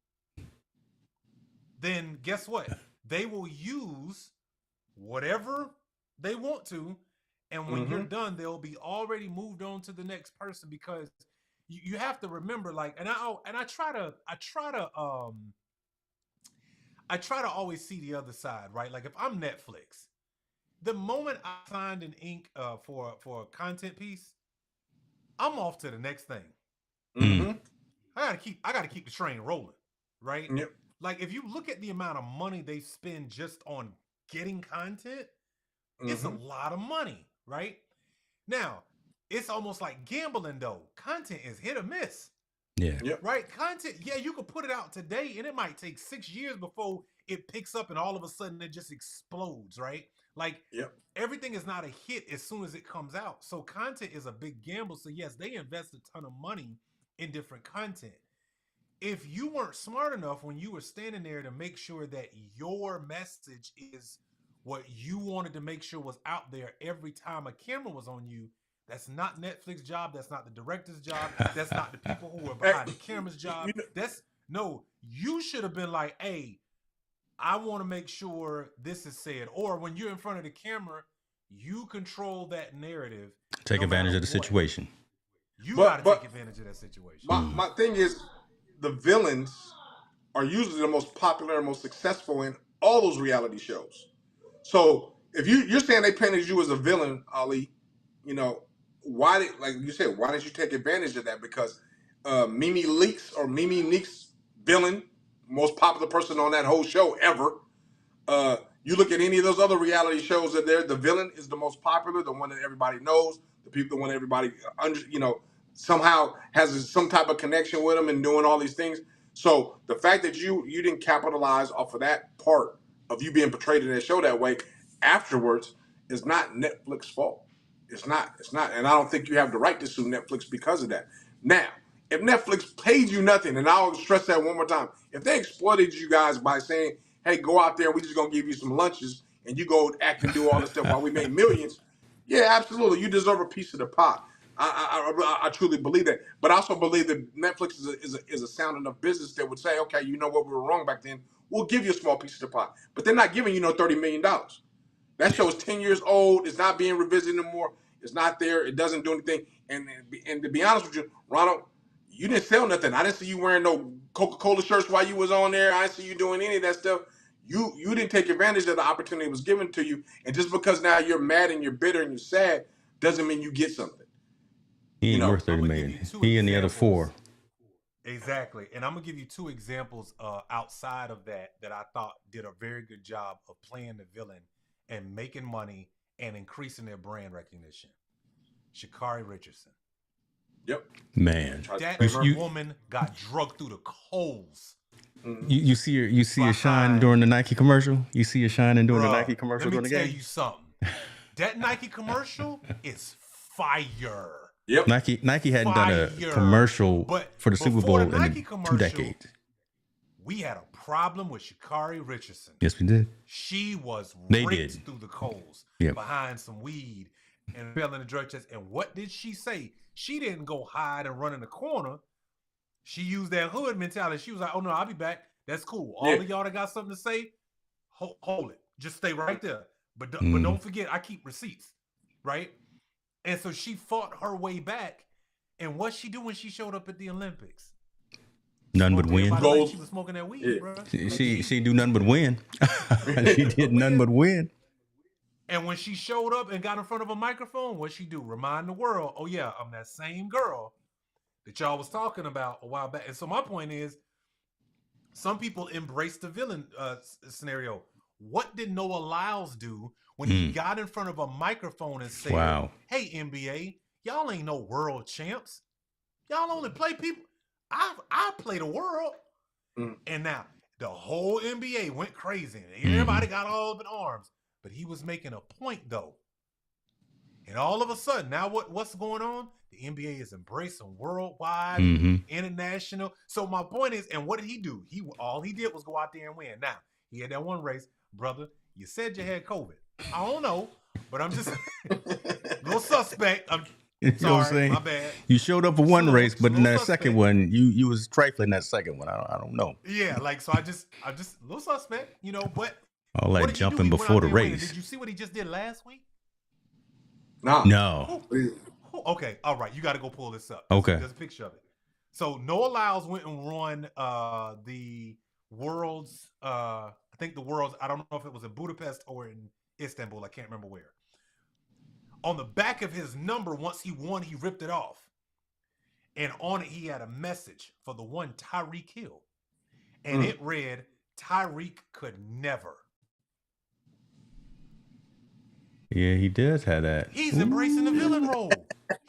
then guess what? They will use whatever they want to, and when you're done, they'll be already moved on to the next person, because you have to remember, like, and I try to always see the other side, right? Like if I'm Netflix, the moment I signed an ink for a content piece, I'm off to the next thing. Mm-hmm. I gotta keep the train rolling, right? Yep. Like if you look at the amount of money they spend just on getting content, it's a lot of money, right? Now, it's almost like gambling though. Content is hit or miss. Yeah. Yep. Right? Content, yeah, you could put it out today and it might take 6 years before it picks up and all of a sudden it just explodes, right? Like everything is not a hit as soon as it comes out. So content is a big gamble. So yes, they invest a ton of money in different content. If you weren't smart enough when you were standing there to make sure that your message is what you wanted to make sure was out there every time a camera was on you, that's not Netflix's job. That's not the director's job. That's not the people who are behind the camera's job. You should have been like, hey, I want to make sure this is said. Or when you're in front of the camera, you control that narrative. Take advantage of the situation. You got to take advantage of that situation. My thing is, the villains are usually the most popular and most successful in all those reality shows. So if you're saying they painted you as a villain, Ali, why didn't you take advantage of that? Because Mimi Leak's villain, most popular person on that whole show ever. You look at any of those other reality shows that the villain is the most popular, the one that everybody knows, the one everybody somehow has some type of connection with them and doing all these things. So the fact that you didn't capitalize off of that part of you being portrayed in that show that way afterwards is not Netflix's fault. It's not, and I don't think you have the right to sue Netflix because of that. Now, if Netflix paid you nothing, and I'll stress that one more time, if they exploited you guys by saying, hey, go out there, we're just going to give you some lunches, and you go act and do all this stuff while we make millions, yeah, absolutely, you deserve a piece of the pot. I truly believe that. But I also believe that Netflix is a sound enough business that would say, okay, you know what, we were wrong back then. We'll give you a small piece of the pot. But they're not giving you $30 million. That show is 10 years old. It's not being revisited anymore. It's not there. It doesn't do anything. And to be honest with you, Ronald, you didn't sell nothing. I didn't see you wearing no Coca-Cola shirts while you was on there. I didn't see you doing any of that stuff. You didn't take advantage of the opportunity that was given to you. And just because now you're mad and you're bitter and you're sad doesn't mean you get something. He ain't worth 30 million. He and the other 4. Exactly. And I'm going to give you 2 examples outside of that I thought did a very good job of playing the villain and making money and increasing their brand recognition. Sha'Carri Richardson. Yep. Man. That woman got drugged through the coals. You see her shine during the Nike commercial? You see her shining during the Nike commercial during the game? Let me tell you something. That Nike commercial is fire. Yep. Nike hadn't done a Fire. commercial But for the Super before the Bowl in Nike 2 commercial, decades. we had a problem with Sha'Carri Richardson. Yes, we did. She was They raked did. through the coals Yep. behind some weed and fell in the drug test. And what did she say? She didn't go hide and run in the corner. She used that hood mentality. She was like, "Oh no, I'll be back. That's cool. All of y'all that got something to say, hold it. Just stay right there. But don't forget, I keep receipts, right?" And so she fought her way back. And what she do when she showed up at the Olympics? None but win. Like she was smoking that weed, bro. She do nothing but win. She did nothing but win. And when she showed up and got in front of a microphone, what she do? Remind the world, oh yeah, I'm that same girl that y'all was talking about a while back. And so my point is, some people embrace the villain scenario. What did Noah Lyles do when he got in front of a microphone and said, wow, "Hey NBA, y'all ain't no world champs. Y'all only play people. I play the world." And now the whole NBA went crazy. And everybody got all up in arms. But he was making a point though. And all of a sudden, now what's going on? The NBA is embracing worldwide, international. So my point is, and what did he do? All he did was go out there and win. Now, he had that one race. Brother, you said you had COVID. I don't know, but I'm just no suspect. You know what I'm saying? My bad. You showed up for one race, but in that second one, you was trifling that second one. I don't know. Yeah, like so I just little suspect, you know, but all that jumping before the race. Did you see what he just did last week? No. Okay, all right. You got to go pull this up. Okay. There's a picture of it. So Noah Lyles went and won the world's, I think the world's, I don't know if it was in Budapest or in Istanbul. I can't remember where. On the back of his number, once he won, he ripped it off. And on it, he had a message for the one Tyreek Hill. And it read, "Tyreek could never." Yeah, he does have that. He's embracing the villain role.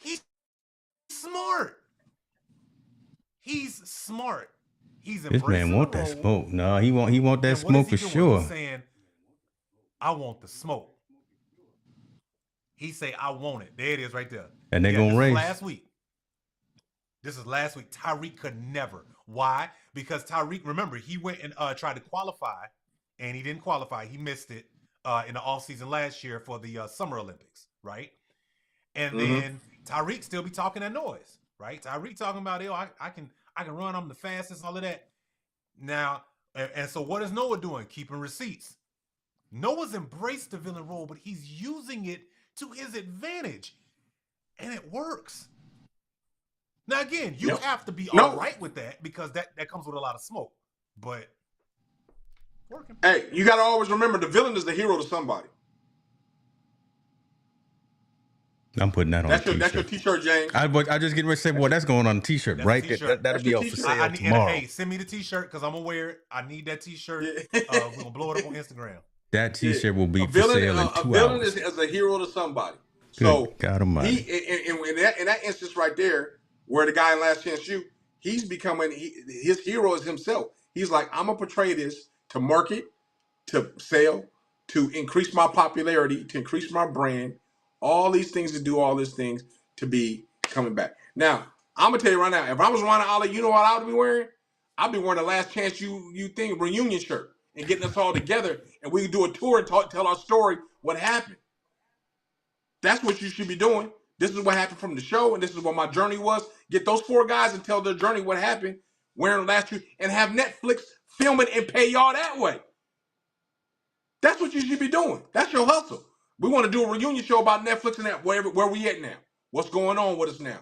He's smart. He's smart. He's embracing this man want that smoke. No, he want that smoke for sure. He's saying, "I want the smoke." He say, "I want it." There it is, right there. And they're gonna race. This is last week. Tyreek could never. Why? Because Tyreek, remember, he went and tried to qualify, and he didn't qualify. He missed it in the offseason last year for the Summer Olympics, right? And then Tyreek still be talking that noise, right? Tyreek talking about, "Yo, I can run. I'm the fastest," all of that. Now, and so what is Noah doing? Keeping receipts. Noah's embraced the villain role, but he's using it to his advantage, and it works. Now, again, you have to be all right with that because that comes with a lot of smoke, but working. Hey, you got to always remember the villain is the hero to somebody. I'm putting that on a t-shirt. That's your t-shirt, James. I just getting ready to say, boy, that's going on a t-shirt, right? That'll be off for sale tomorrow. Hey, send me the t-shirt because I'm going to wear it. I need that t-shirt. We're going to blow it up on Instagram. That t-shirt will be for sale in 2 hours. A villain is a hero to somebody. So God Almighty. In that instance right there, where the guy in Last Chance U, he's becoming his hero is himself. He's like, I'm gonna portray this to market, to sell, to increase my popularity, to increase my brand, all these things to do all these things to be coming back. Now, I'm gonna tell you right now, if I was Ronald Ollie, you know what I would be wearing? I'd be wearing the Last Chance U thing reunion shirt and getting us all together, and we can do a tour and tell our story, what happened. That's what you should be doing. This is what happened from the show, and this is what my journey was. Get those 4 guys and tell their journey, what happened, wearing last year, and have Netflix film it and pay y'all that way. That's what you should be doing. That's your hustle. We want to do a reunion show about Netflix and that where we at now. What's going on with us now?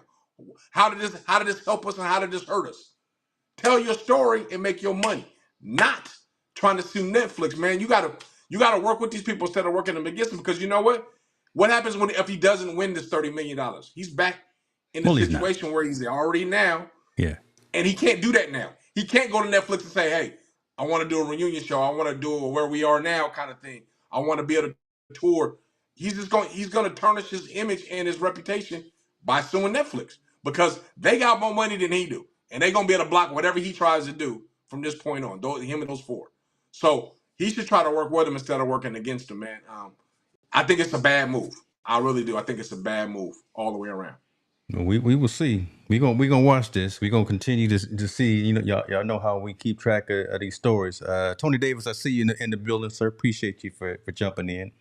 How did this help us and how did this hurt us? Tell your story and make your money. Not trying to sue Netflix, man. You gotta work with these people instead of working them against them, because you know what? What happens if he doesn't win this $30 million? He's back in the situation where he's already now. Yeah. And he can't do that now. He can't go to Netflix and say, "Hey, I want to do a reunion show. I want to do a where we are now kind of thing. I want to be able to tour." He's going to tarnish his image and his reputation by suing Netflix, because they got more money than he do. And they're going to be able to block whatever he tries to do from this point on, him and those 4. So he should try to work with him instead of working against him, man. I think it's a bad move. I really do. I think it's a bad move all the way around. We will see. We gonna watch this. We gonna continue to see. You know, y'all know how we keep track of these stories. Tony Davis, I see you in the building, sir. Appreciate you for jumping in.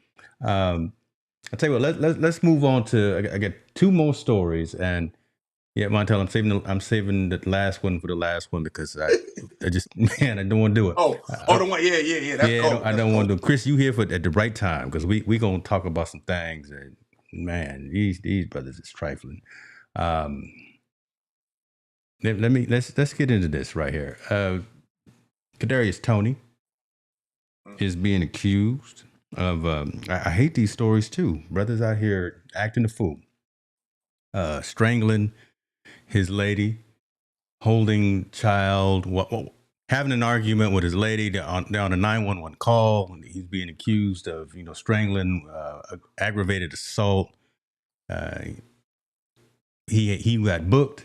I tell you what, let's move on to. I got two more stories, and yeah, Montel, I'm saving the last one for the last one because I just man, I don't want to do it. The one, yeah. That's Yeah, cold. I don't want to. Chris, you here for at the right time because we gonna talk about some things that man, these brothers is trifling. Um, let's get into this right here. Kadarius Toney is being accused of. I hate these stories too. Brothers out here acting a fool, strangling his lady, holding child, having an argument with his lady. They're on a 911 call. He's being accused of strangling, aggravated assault. He got booked.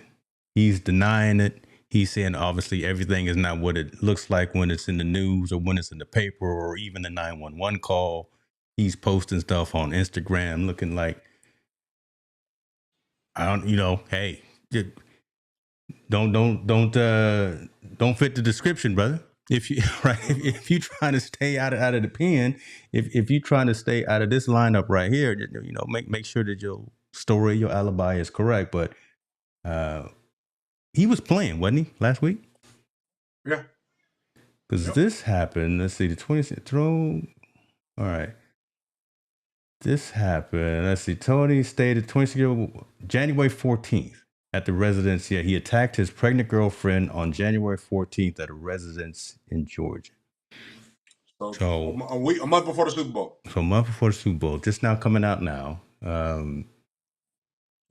He's denying it. He's saying obviously everything is not what it looks like when it's in the news or when it's in the paper or even the 911 call. He's posting stuff on Instagram looking like I don't, hey, don't fit the description, brother. If you right, if you trying to stay out of the pen, if you trying to stay out of this lineup right here, make sure that your story, your alibi is correct. But he was playing, wasn't he, last week? Yeah. Because this happened. Let's see, the 20th throw. All right. This happened. Let's see. Tony stayed at 26 January 14th at the residence. Yeah, he attacked his pregnant girlfriend on January 14th at a residence in Georgia. So a month before the Super Bowl. So a month before the Super Bowl. Just now coming out now.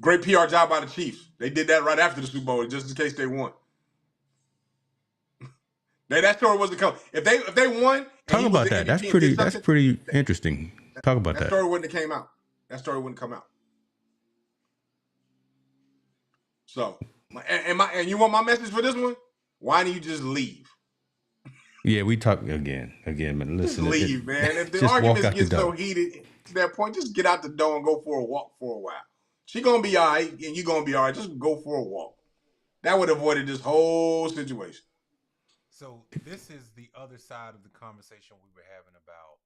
Great PR job by the Chiefs. They did that right after the Super Bowl, just in case they won. That story wasn't coming. If they won, talk about that. That's pretty interesting. Talk about that. That story wouldn't have came out. That story wouldn't come out. So, and you want my message for this one? Why don't you just leave? Yeah, we talk again, man. Listen, just leave, man. If the arguments get so heated to that point, just get out the door and go for a walk for a while. She gonna be all right, and you gonna be all right. Just go for a walk. That would have avoided this whole situation. So this is the other side of the conversation we were having about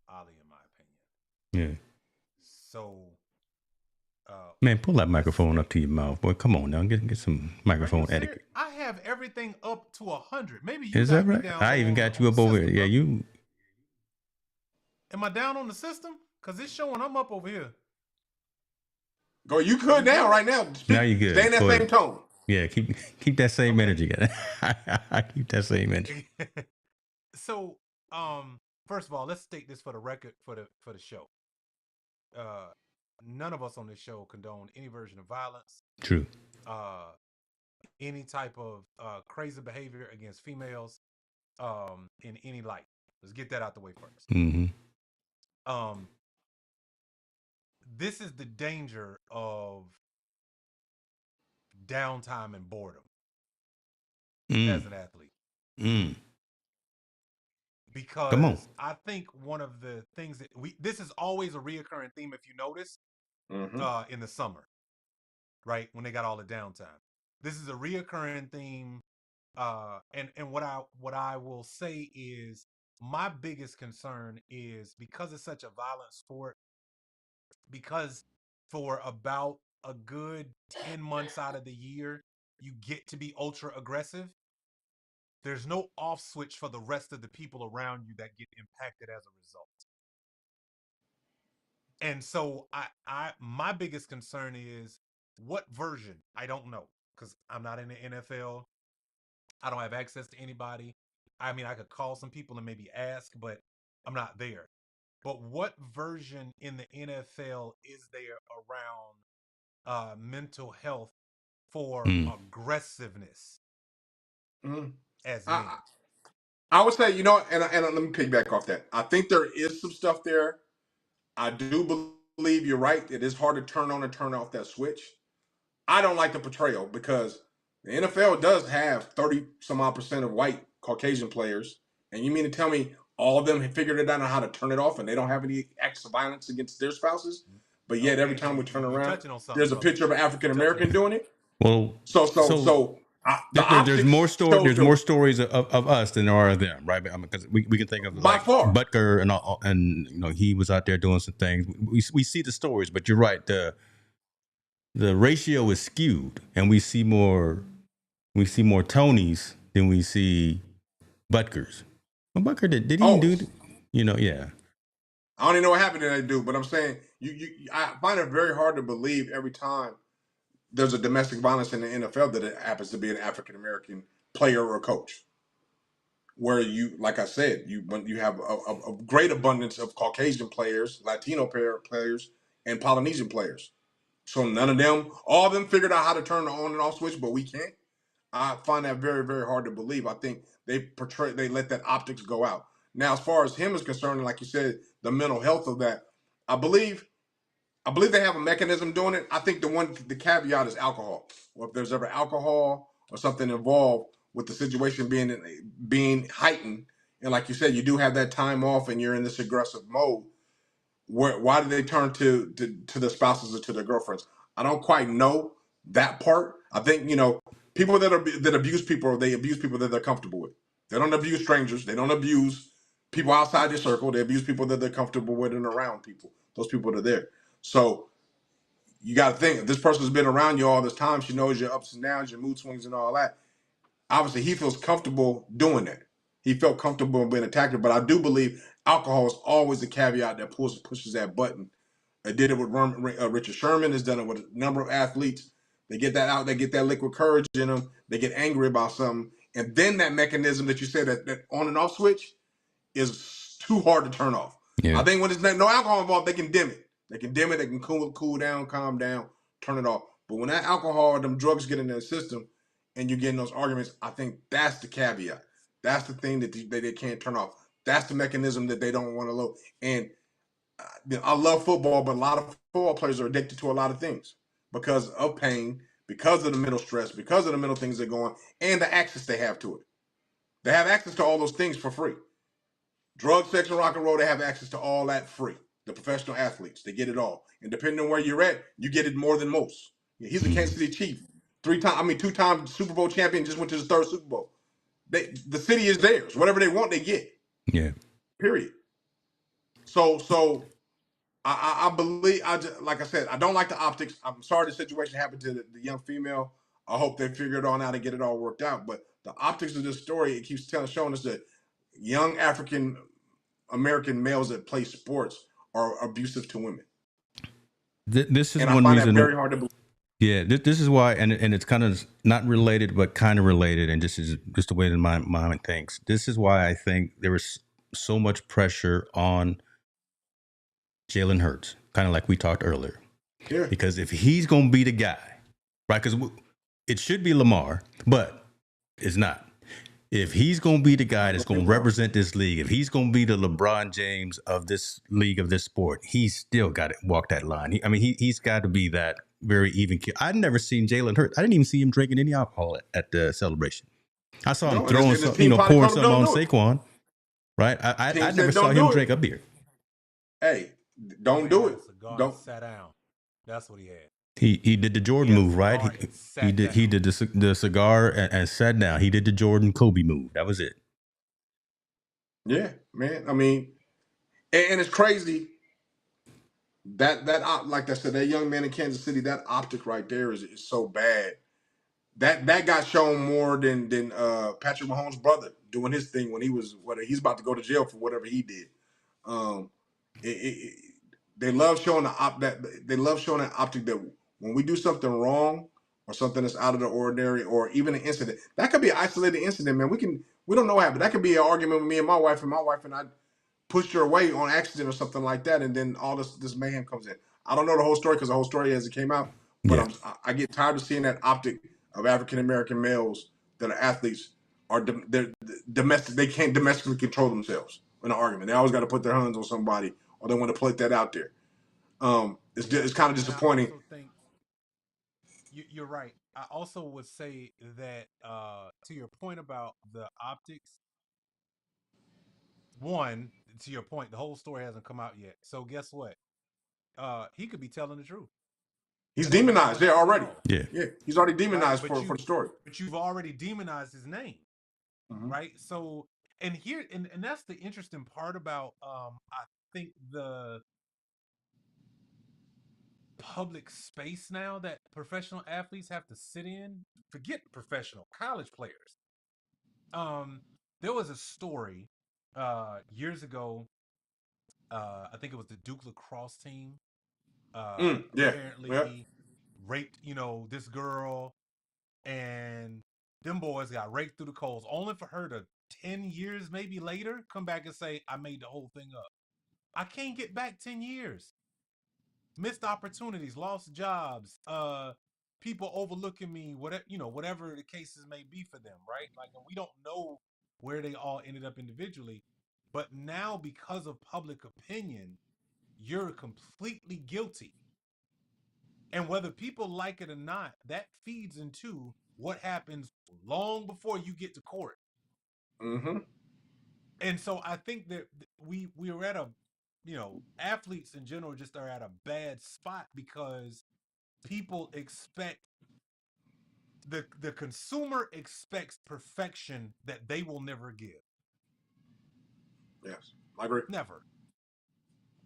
Ali, in my opinion. Yeah. So, man, pull that microphone up to your mouth, boy. Come on now, get some microphone etiquette. I have everything up to 100. Maybe you is that right? I even got you up over here. Yeah, you. Am I down on the system? Because it's showing I'm up over here. Go, you could now, right now. Now you good. Stay in that same tone. Yeah, keep that same energy. I keep that same energy. So, first of all, let's state this for the record for the show. None of us on this show condone any version of violence. True. Any type of crazy behavior against females, in any light. Let's get that out the way first. Mm-hmm. This is the danger of downtime and boredom as an athlete. Because I think one of the things that this is always a reoccurring theme, if you notice, in the summer, right? When they got all the downtime. This is a reoccurring theme. And what I will say is my biggest concern is because it's such a violent sport, because for about a good 10 months out of the year, you get to be ultra aggressive. There's no off switch for the rest of the people around you that get impacted as a result. And so my biggest concern is what version? I don't know, because I'm not in the NFL. I don't have access to anybody. I mean, I could call some people and maybe ask, but I'm not there. But what version in the NFL is there around mental health for aggressiveness as men? I would say, and let me piggyback off that. I think there is some stuff there. I do believe you're right. It is hard to turn on and turn off that switch. I don't like the portrayal because the NFL does have 30 some odd percent of white Caucasian players. And you mean to tell me all of them have figured it out on how to turn it off and they don't have any acts of violence against their spouses? but yet every Okay, time so we turn you around, touching on something, there's a brother. picture of an African You touching on American doing something. it. Well, so The there's more optics shows there's the more stories of us than there are of them, right? Because we can think of by like far. Butker and he was out there doing some things. We see the stories, but you're right. The ratio is skewed, and we see more Tonys than we see Butkers. Well, Butker did he Oh, do? Yeah. I don't even know what happened to that dude, but I'm saying I find it very hard to believe every time there's a domestic violence in the NFL that it happens to be an African American player or coach. Where you, like I said, when you have a great abundance of Caucasian players, Latino players, and Polynesian players. So none of them, all of them figured out how to turn the on and off switch, but we can't. I find that very, very hard to believe. I think they let that optics go out. Now, as far as him is concerned, like you said, the mental health of that, I believe they have a mechanism doing it. I think the caveat is alcohol. Or if there's ever alcohol or something involved with the situation being heightened, and like you said, you do have that time off and you're in this aggressive mode. Why do they turn to the spouses or to their girlfriends? I don't quite know that part. I think people that abuse people, they abuse people that they're comfortable with. They don't abuse strangers. They don't abuse people outside their circle. They abuse people that they're comfortable with and around people. Those people that are there. So you got to think, if this person's been around you all this time, she knows your ups and downs, your mood swings, and all that. Obviously, he feels comfortable doing that. He felt comfortable being attacked, but I do believe alcohol is always a caveat that pushes that button. I did it with Richard Sherman. Has done it with a number of athletes. They get that out. They get that liquid courage in them. They get angry about something, and then that mechanism that you said, that on and off switch, is too hard to turn off. Yeah. I think when there's no alcohol involved, they can dim it. They can dim it. They can cool down, calm down, turn it off. But when that alcohol or them drugs get in their system, and you're getting those arguments, I think that's the caveat. That's the thing that they can't turn off. That's the mechanism that they don't want to load. And I love football, but a lot of football players are addicted to a lot of things because of pain, because of the mental stress, because of the mental things they're going, and the access they have to it. They have access to all those things for free. Drug, sex, and rock and roll, they have access to all that free. The professional athletes, they get it all. And depending on where you're at, you get it more than most. He's a Kansas City Chief. 2-time Super Bowl champion, just went to his third Super Bowl. The city is theirs. Whatever they want, they get. Yeah. Period. So I believe, like I said, I don't like the optics. I'm sorry the situation happened to the young female. I hope they figure it all out and get it all worked out. But the optics of this story, it keeps showing us that young African American males that play sports are abusive to women. This is And I one find that reason. very hard to believe. Yeah, this is why, and it's kind of not related, but kind of related, and this is just the way that my mind thinks. This is why I think there was so much pressure on Jalen Hurts, kind of like we talked earlier, Yeah. because if he's going to be the guy, right? Because it should be Lamar, but it's not. If he's going to be the guy that's going to represent this league, if he's going to be the LeBron James of this league, of this sport, he's still got to walk that line. He's got to be that very even kid. I'd never seen Jalen Hurts. I didn't even see him drinking any alcohol at the celebration. I saw him throwing and his team probably pouring told him something on don't do it. Saquon, right? Team I never said saw don't him do drink it. a beer. Hey, don't do it. Don't. Sat down. That's what he had. He did the Jordan move, right? He did the cigar and sat down. He did the Jordan Kobe move. That was it. Yeah, man. I mean, and it's crazy that like I said, that young man in Kansas City, that optic right there is so bad. That got shown more than Patrick Mahomes' brother doing his thing when he's about to go to jail for whatever he did. Um, they love showing that optic that when we do something wrong or something that's out of the ordinary or even an incident, that could be an isolated incident, man. We don't know what happened. That could be an argument with me and my wife and I pushed her away on accident or something like that, and then all this mayhem comes in. I don't know the whole story because the whole story as it came out, but Yeah. I get tired of seeing that optic of African American males that are athletes they're domestic. They can't domestically control themselves in an argument. They always got to put their hands on somebody, or they want to put that out there. It's kind of disappointing. I also think you're right. I also would say that to your point about the optics, one, to your point, the whole story hasn't come out yet. So guess what? he could be telling the truth. He's And ain't nothing demonized gonna there happen at already. all. Yeah. He's already Right? demonized But for the story. But you've already demonized his name, right? So, and here, and that's the interesting part about, I think the public space now that professional athletes have to sit in. Forget professional college players. There was a story years ago. I think it was the Duke lacrosse team. Yeah. Apparently raped, this girl, and them boys got raked through the coals, only for her to 10 years maybe later come back and say, I made the whole thing up. I can't get back 10 years. Missed opportunities, lost jobs, people overlooking me, whatever the cases may be for them, right? Like, and we don't know where they all ended up individually, but now because of public opinion, you're completely guilty. And whether people like it or not, that feeds into what happens long before you get to court. Mm-hmm. And so I think that we're at a, athletes in general just are at a bad spot because people expect the consumer expects perfection that they will never give. Yes, I agree. Never.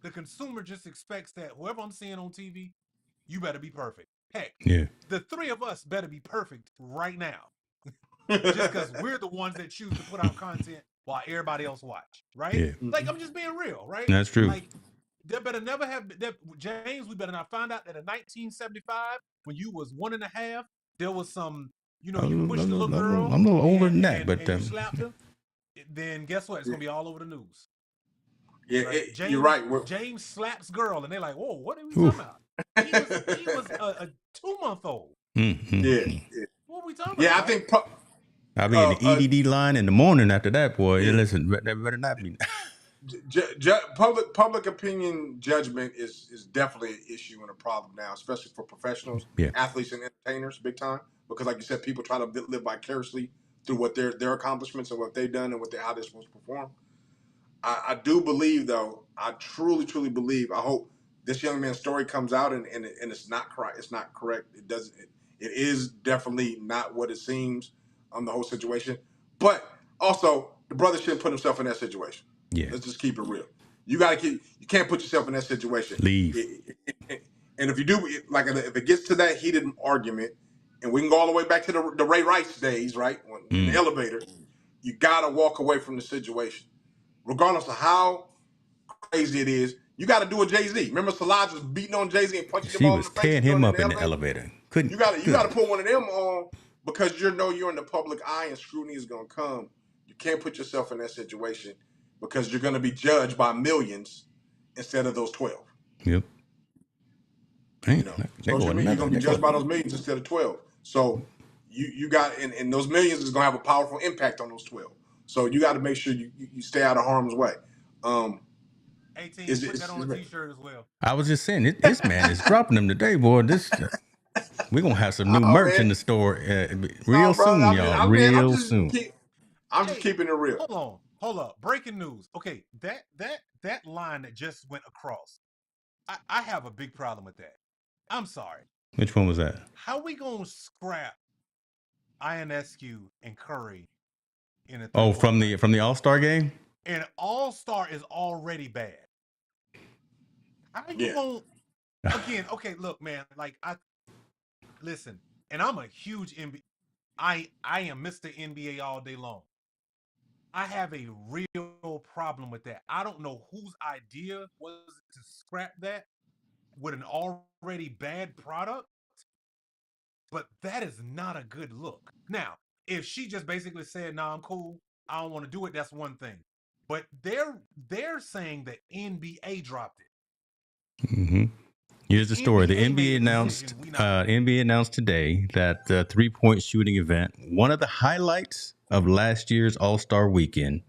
The consumer just expects that whoever I'm seeing on TV, you better be perfect. Heck, Yeah. the three of us better be perfect right now. Just because we're the ones that choose to put out content while everybody else watch, right? Yeah. Like, I'm just being real, right? That's true. Like, there better never have James. We better not find out that in 1975, when you was 1.5, there was some, you pushed a little girl. I'm a little older than that, but you slapped her. Then guess what? It's gonna be all over the news. Yeah, Right? you're right. James slaps girl, and they're like, "Whoa, what are we talking about?" He was a 2-month-old. What are we talking about? Yeah, I right? think I'll be in the EDD line in the morning after that, boy. Yeah. Listen, that better not be. public opinion judgment is definitely an issue and a problem now, especially for professionals, athletes, and entertainers, big time. Because, like you said, people try to live vicariously through what their accomplishments and what they've done and how they're supposed to perform. I do believe, though, I truly believe. I hope this young man's story comes out and it's not correct. It's not correct. It doesn't. It is definitely not what it seems on the whole situation. But also, the brother shouldn't put himself in that situation. Yeah. Let's just keep it real. You can't put yourself in that situation. Leave. And if you do, like, if it gets to that heated argument, and we can go all the way back to the Ray Rice days, right? In the elevator, you gotta walk away from the situation, regardless of how crazy it is. You got to do a Jay-Z. Remember, Solange was beating on Jay-Z and punching him all in the face. She was tearing him up in the elevator. You got to put one of them on because you're in the public eye and scrutiny is going to come. You can't put yourself in that situation because you're going to be judged by millions instead of those 12. Yep. Social media, you're going to be judged by those millions instead of 12. So you got, and those millions is going to have a powerful impact on those 12. So you got to make sure you stay out of harm's way. 18, put that on a t-shirt as well. I was just saying, this man is dropping them today, boy. We're going to have some new merch in the store real soon, y'all. Real soon. I'm just keeping it real. Hold up. Breaking news. Okay, that line that just went across, I have a big problem with that. I'm sorry. Which one was that? How we going to scrap INSQ and Curry in a from the All-Star game? And All-Star is already bad. How you going again? Okay, look, man. Like, listen, and I'm a huge NBA. I am Mr. NBA all day long. I have a real problem with that. I don't know whose idea was to scrap that with an already bad product, but that is not a good look. Now, if she just basically said, "Nah, I'm cool. I don't want to do it," that's one thing. But they're saying that NBA dropped it. Mm-hmm. Here's the story. The NBA announced today that the 3-point shooting event, one of the highlights of last year's All-Star weekend,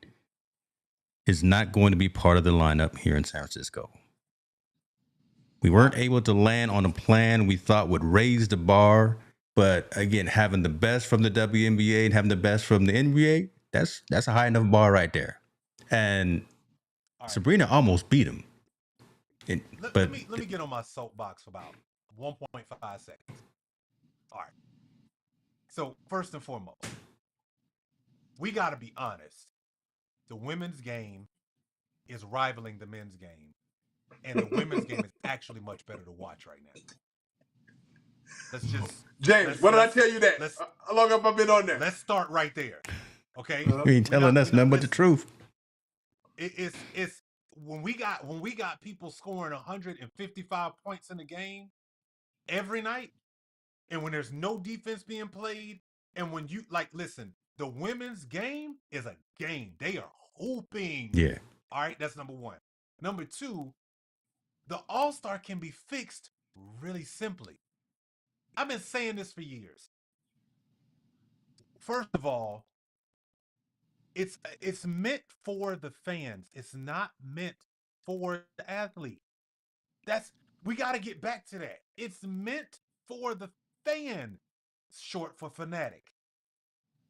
is not going to be part of the lineup here in San Francisco. We weren't able to land on a plan we thought would raise the bar, but again, having the best from the WNBA and having the best from the NBA, that's a high enough bar right there. And Sabrina almost beat him. But Let me get on my soapbox for about 1.5 seconds. All right. So first and foremost, we got to be honest. The women's game is rivaling the men's game, and the women's game is actually much better to watch right now. James, what did I tell you that? Let's How long have I been on there? let's start right there. Okay, you ain't telling us nothing but the truth. It's when we got people scoring 155 points in the game every night, and when there's no defense being played, and when you listen, the women's game is a game. They are hooping. Yeah. All right, that's number one. Number two, the All-Star can be fixed really simply. I've been saying this for years. First of all, it's meant for the fans. It's not meant for the athlete. We got to get back to that. It's meant for the fan. Short for fanatic.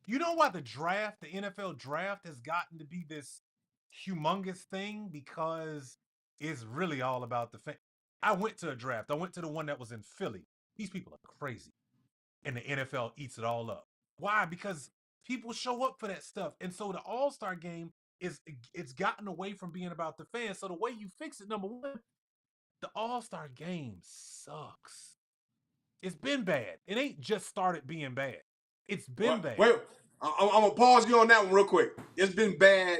You know why the NFL draft has gotten to be this humongous thing? Because it's really all about the fan. I went to a draft. I went to the one that was in Philly. These people are crazy. And the NFL eats it all up. Why? Because people show up for that stuff. And so the All-Star game it's gotten away from being about the fans. So the way you fix it, number one, the All-Star game sucks. It's been bad. It ain't just started being bad. It's been bad. Wait, I'm going to pause you on that one real quick. It's been bad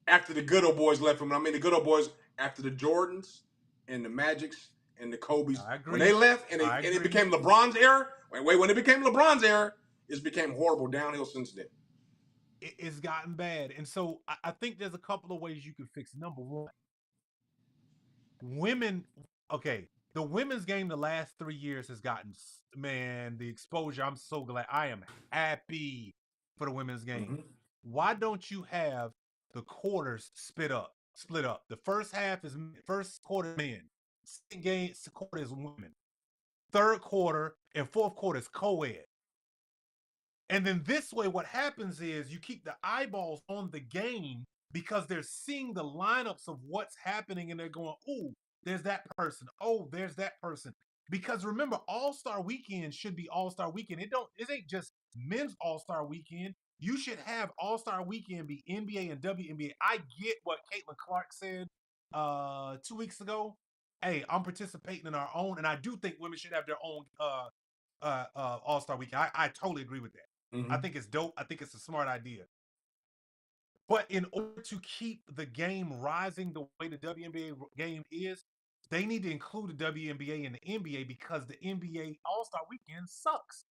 after the good old boys left from it. I mean, the good old boys after the Jordans and the Magics and the Kobe's. I agree. When they left and it became LeBron's era, when it became LeBron's era, it's became horrible downhill since then. It's gotten bad. And so I think there's a couple of ways you can fix it. Number one, the women's game the last 3 years has gotten, the exposure. I'm so glad. I am happy for the women's game. Mm-hmm. Why don't you have the quarters split up? The first quarter men, second quarter is women, third quarter and fourth quarter is co-ed. And then this way, what happens is you keep the eyeballs on the game because they're seeing the lineups of what's happening and they're going, "Ooh, there's that person. Oh, there's that person." Because remember, All-Star Weekend should be All-Star Weekend. It ain't just men's All-Star Weekend. You should have All-Star Weekend be NBA and WNBA. I get what Caitlin Clark said 2 weeks ago. Hey, I'm participating in our own, and I do think women should have their own All-Star Weekend. I totally agree with that. Mm-hmm. I think it's dope. I think it's a smart idea. But in order to keep the game rising the way the WNBA game is, they need to include the WNBA and the NBA because the NBA All-Star Weekend sucks.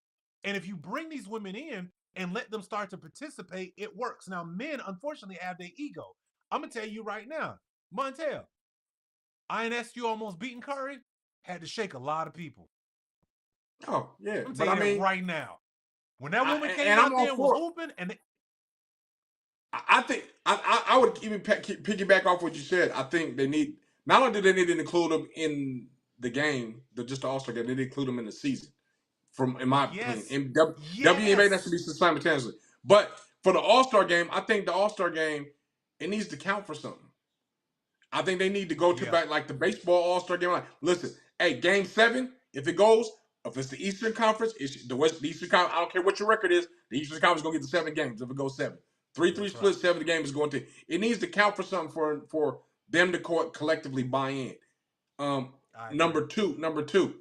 And if you bring these women in and let them start to participate, it works. Now, men, unfortunately, have their ego. I'm going to tell you right now, Montel, INSU almost beating Curry, had to shake a lot of people. Oh, yeah. I'm telling you right now. When that woman came out there and was hooping, and I think I would even piggyback off what you said. I think they need, not only do they need to include them in the game, just the All-Star game, they need to include them in the season. In my opinion, WNBA has to be simultaneously. But for the All-Star game, I think the All-Star game, it needs to count for something. I think they need to go to back like the baseball All-Star game. Like, listen, hey, Game 7, if it goes. If it's the Eastern Conference, it's the Eastern Conference. I don't care what your record is. The Eastern Conference is going to get the 7 games if it goes 7. 3-3 split, 7 games is going to. It needs to count for something for them to collectively buy in. Number two,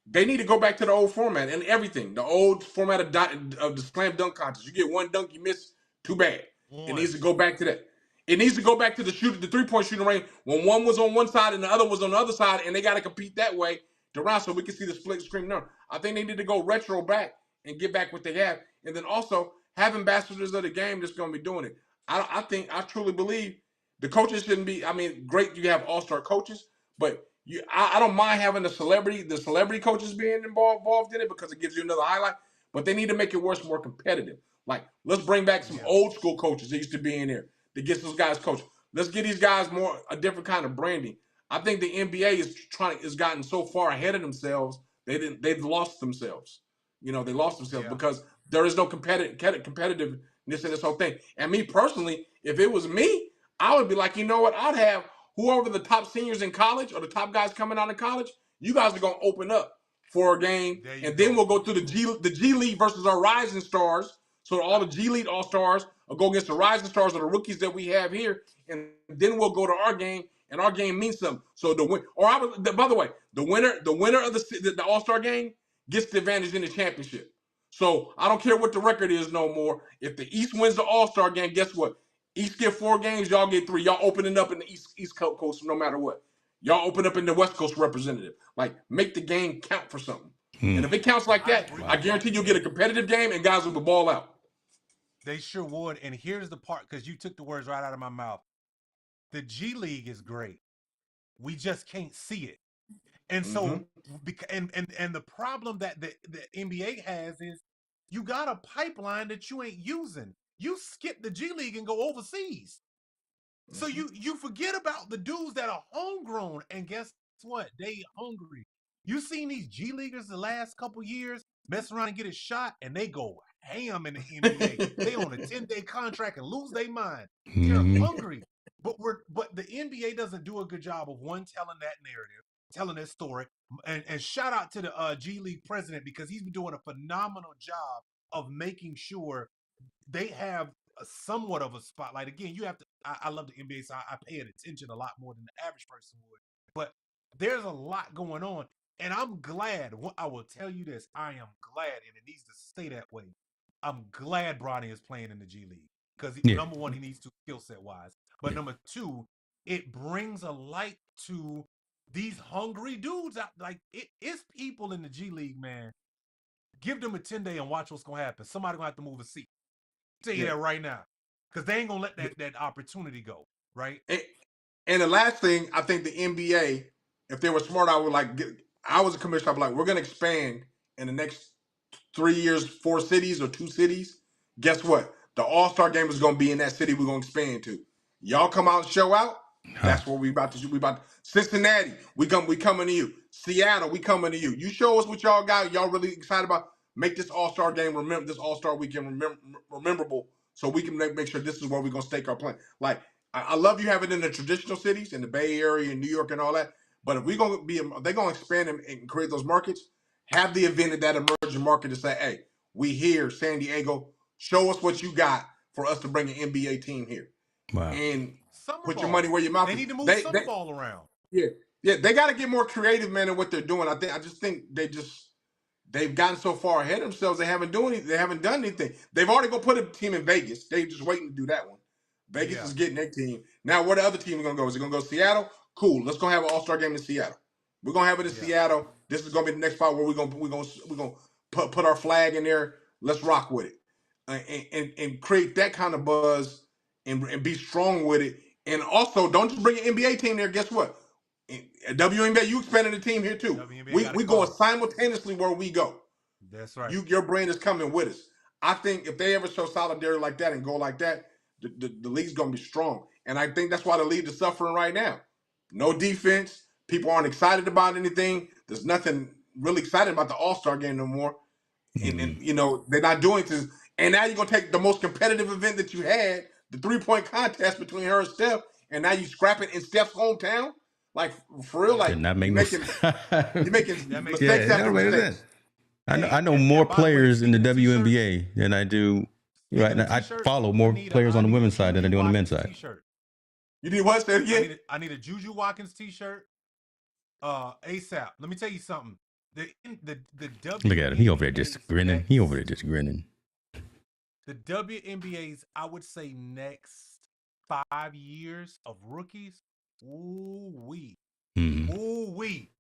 they need to go back to the old format and everything. The old format of the slam dunk contest. You get one dunk, you miss, too bad. It needs to go back to that. It needs to go back to the 3-point shooting range when one was on one side and the other was on the other side, and they got to compete that way. Around so we can see the split screen number. I think they need to go retro back and get back what they have, and then also have ambassadors of the game that's going to be doing it. I truly believe the coaches shouldn't be. I mean, great you have all-star coaches, but I don't mind having the celebrity coaches being involved in it because it gives you another highlight. But they need to make it more competitive. Like, let's bring back some old school coaches that used to be in there to get those guys coached. Let's get these guys a different kind of branding. I think the NBA has gotten so far ahead of themselves, they've lost themselves. They lost themselves because there is no competitiveness in this whole thing. And me personally, if it was me, I would be like, you know what? I'd have whoever the top seniors in college or the top guys coming out of college, you guys are gonna open up for a game, and then we'll go through the G League versus our rising stars. So all the G League All Stars will go against the rising stars or the rookies that we have here, and then we'll go to our game, and our game means something. So the win, or by the way, the winner of the All Star game gets the advantage in the championship. So I don't care what the record is no more. If the East wins the All Star game, guess what? East get 4 games, y'all get 3. Y'all opening up in the East Coast no matter what. Y'all open up in the West Coast representative. Like, make the game count for something. And if it counts like that, I guarantee you'll get a competitive game and guys will ball out. They sure would. And here's the part, because you took the words right out of my mouth. The G League is great. We just can't see it. And so, and the problem that the NBA has is you got a pipeline that you ain't using. You skip the G League and go overseas. So you forget about the dudes that are homegrown, and guess what? They hungry. You seen these G Leaguers the last couple years mess around and get a shot, and they go ham in the NBA. They on a 10-day contract and lose their mind. They're hungry. But the NBA doesn't do a good job of telling that narrative, telling that story. And shout out to the G League president, because he's been doing a phenomenal job of making sure they have somewhat of a spotlight. Again, you have to. I love the NBA, so I pay it attention a lot more than the average person would. But there's a lot going on, and I'm glad. I will tell you this: I am glad, and it needs to stay that way. I'm glad Bronny is playing in the G League, because number one, he needs to skill set wise, but number two, it brings a light to these hungry dudes out. Like, it's people in the G League, man. Give them a 10-day and watch what's gonna happen. Somebody gonna have to move a seat. Tell you that right now, because they ain't gonna let that opportunity go, right? And the last thing, I think the NBA, if they were smart, I was a commissioner. I'd be like, we're gonna expand in the next 3 years, 4 cities or 2 cities. Guess what? The All-Star game is gonna be in that city we're gonna expand to. Y'all come out and show out. That's what we about to do. Cincinnati, we coming to you. Seattle, we coming to you. You show us what y'all got. Y'all really excited about. Make this All-Star game, this All-Star weekend rememberable, so we can make sure this is where we're gonna stake our plan. Like, I love you have it in the traditional cities in the Bay Area and New York and all that. But if they're gonna expand and create those markets, have the event at that emerging market to say, hey, we here, San Diego, show us what you got for us to bring an NBA team here. Wow. And put your money where your mouth is. They need to move summer ball around. Yeah, they got to get more creative, man, in what they're doing. I just think they've gotten so far ahead of themselves. They haven't done anything. They've already go put a team in Vegas. They just waiting to do that one. Vegas is getting their team. Now, where the other team is going to go? Is it going to go Seattle? Cool. Let's go have an All-Star game in Seattle. We're going to have it in Seattle. This is going to be the next spot where we're going to put our flag in there. Let's rock with it. And create that kind of buzz and be strong with it. And also, don't just bring an NBA team there. Guess what? WNBA, you expanding the team here too. We going simultaneously where we go. That's right. Your brand is coming with us. I think if they ever show solidarity like that and go like that, the league's going to be strong. And I think that's why the league is suffering right now. No defense. People aren't excited about anything. There's nothing really exciting about the All-Star game no more. And they're not doing this. And now you're going to take the most competitive event that you had, the 3-point contest between her and Steph, and now you scrap it in Steph's hometown? Like, for real? Like, you're making mistakes after mistakes. I know more players in the WNBA than I do. Right, I follow more players on the women's side than I do on the men's side. You need what? I need a Juju Watkins t-shirt. ASAP. Let me tell you something. The Look at him. He over there just grinning. The WNBA's, I would say, next 5 years of rookies. Ooh-wee. Ooh-wee.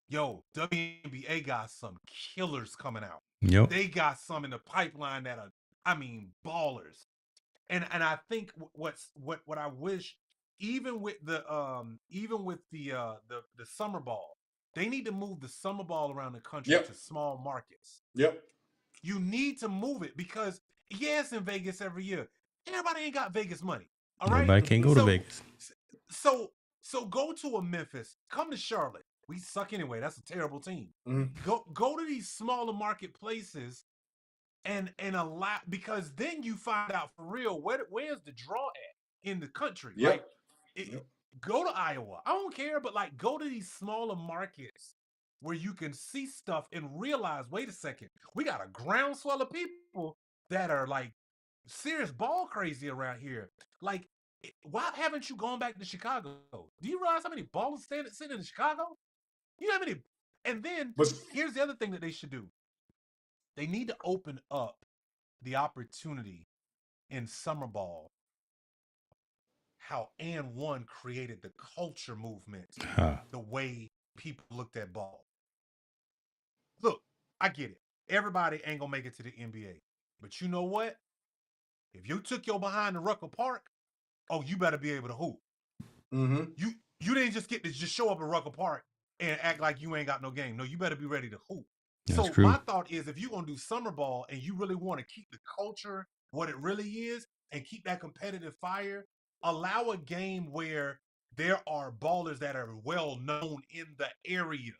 Yo, WNBA got some killers coming out. Yep. They got some in the pipeline that are, ballers. And I think what I wish, even with the summer ball, they need to move the summer ball around the country to small markets. Yep. You need to move it because it's in Vegas every year. Everybody ain't got Vegas money. All right. Everybody can't go to Vegas. So go to a Memphis. Come to Charlotte. We suck anyway. That's a terrible team. Mm-hmm. Go to these smaller marketplaces and allow, because then you find out for real where's the draw at in the country. Yep. Like Go to Iowa. I don't care, but like go to these smaller markets where you can see stuff and realize, wait a second, we got a groundswell of people that are like serious ball crazy around here. Like, why haven't you gone back to Chicago? Do you realize how many ballers sitting in Chicago? You know how many? And then But here's the other thing that they should do. They need to open up the opportunity in summer ball how and one created the culture movement, the way people looked at ball. Look, I get it. Everybody ain't gonna make it to the NBA. But you know what? If you took your behind to Rucker Park, oh, you better be able to hoop. You didn't just get to just show up at Rucker Park and act like you ain't got no game. No, you better be ready to hoop. That's So true. my thought is, if you're gonna do summer ball and you really want to keep the culture what it really is and keep that competitive fire, allow a game where there are ballers that are well known in the area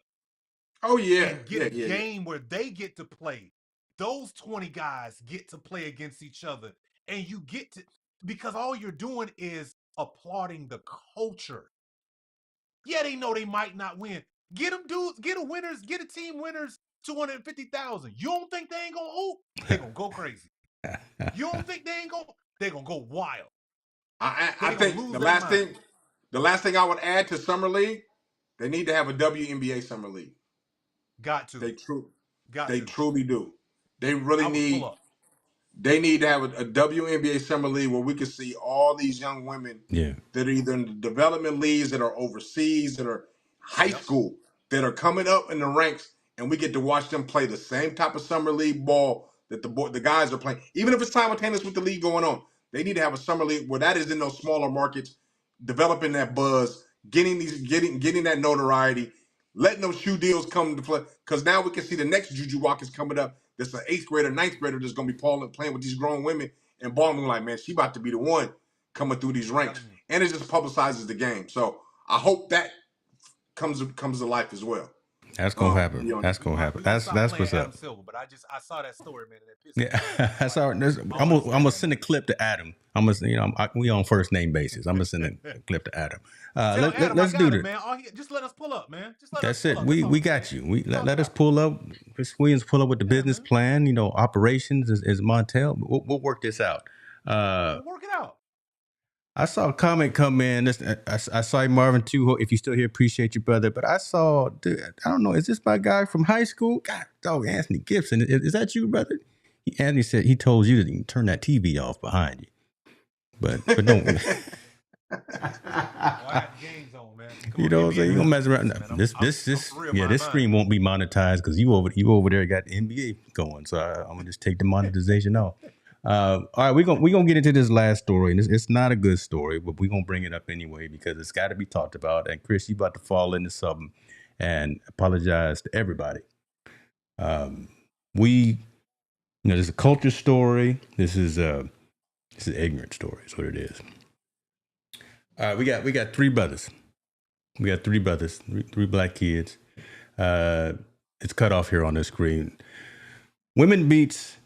oh yeah, and get a game where they get to play. Those 20 guys get to play against each other. And you get to, because all you're doing is applauding the culture. Yeah, they know they might not win. Get them dudes, get a winners, get a team winners 250,000. You don't think they ain't gonna hoop? They gonna go crazy. You don't think they ain't gonna? They gonna go wild. I think the last thing I would add to summer league, they need to have a WNBA summer league. Got to. They truly do. They really I would need. pull up. They need to have a WNBA summer league where we can see all these young women that are either in the development leagues, that are overseas, that are high school, that are coming up in the ranks, and we get to watch them play the same type of summer league ball that the guys are playing. Even if it's simultaneous with the league going on, they need to have a summer league where that is in those smaller markets, developing that buzz, getting that notoriety, letting those shoe deals come into play. Because now we can see the next Juju Watkins coming up. That's an 8th grader, 9th grader that's going to be playing with these grown women and balling like, man, she about to be the one coming through these ranks. And it just publicizes the game. So I hope that comes to life as well. That's gonna happen. That's gonna happen. That's what's up. Silver, but I saw that story, man. Yeah, that's all right. I'm gonna send a clip to Adam. We on first name basis. I'm gonna send a clip to Adam. Let's do this. Man. Just let us pull up, man. That's it. We got you. Let us pull up. Chris Williams pull up with the business plan. Operations is Montel. We'll work this out. We'll work it out. I saw a comment come in. I saw you, Marvin, too. If you're still here, appreciate you, brother. But I saw, dude, I don't know, is this my guy from high school? God, dog, Anthony Gibson. Is that you, brother? Anthony said he told you to turn that TV off behind you. But don't. Games on, man. You know what I'm saying? You gonna mess around. This stream won't be monetized because you over there got the NBA going. So I'm gonna just take the monetization off. All right, we're gonna get into this last story, and it's not a good story, but we're gonna bring it up anyway because it's got to be talked about. And Chris, you about to fall into something, and apologize to everybody. This is a culture story. This is an ignorant story. Is what it is. We got three brothers. We got three brothers, three black kids. It's cut off here on the screen. Women beats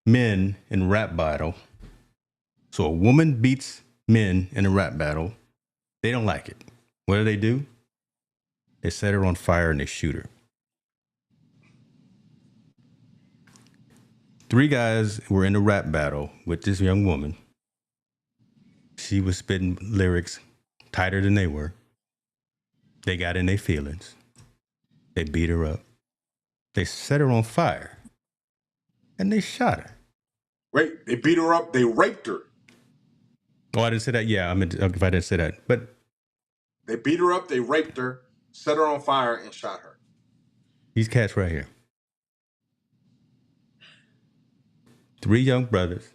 men in rap battle. So a woman beats men in a rap battle. They don't like it. What do? They set her on fire and they shoot her. 3 guys were in a rap battle with this young woman. She was spitting lyrics tighter than they were. They got in their feelings. They beat her up. They set her on fire. And they shot her. Wait, they beat her up. They raped her. Oh, I didn't say that. Yeah, if I didn't say that. But they beat her up. They raped her, set her on fire, and shot her. These cats right here. 3 young brothers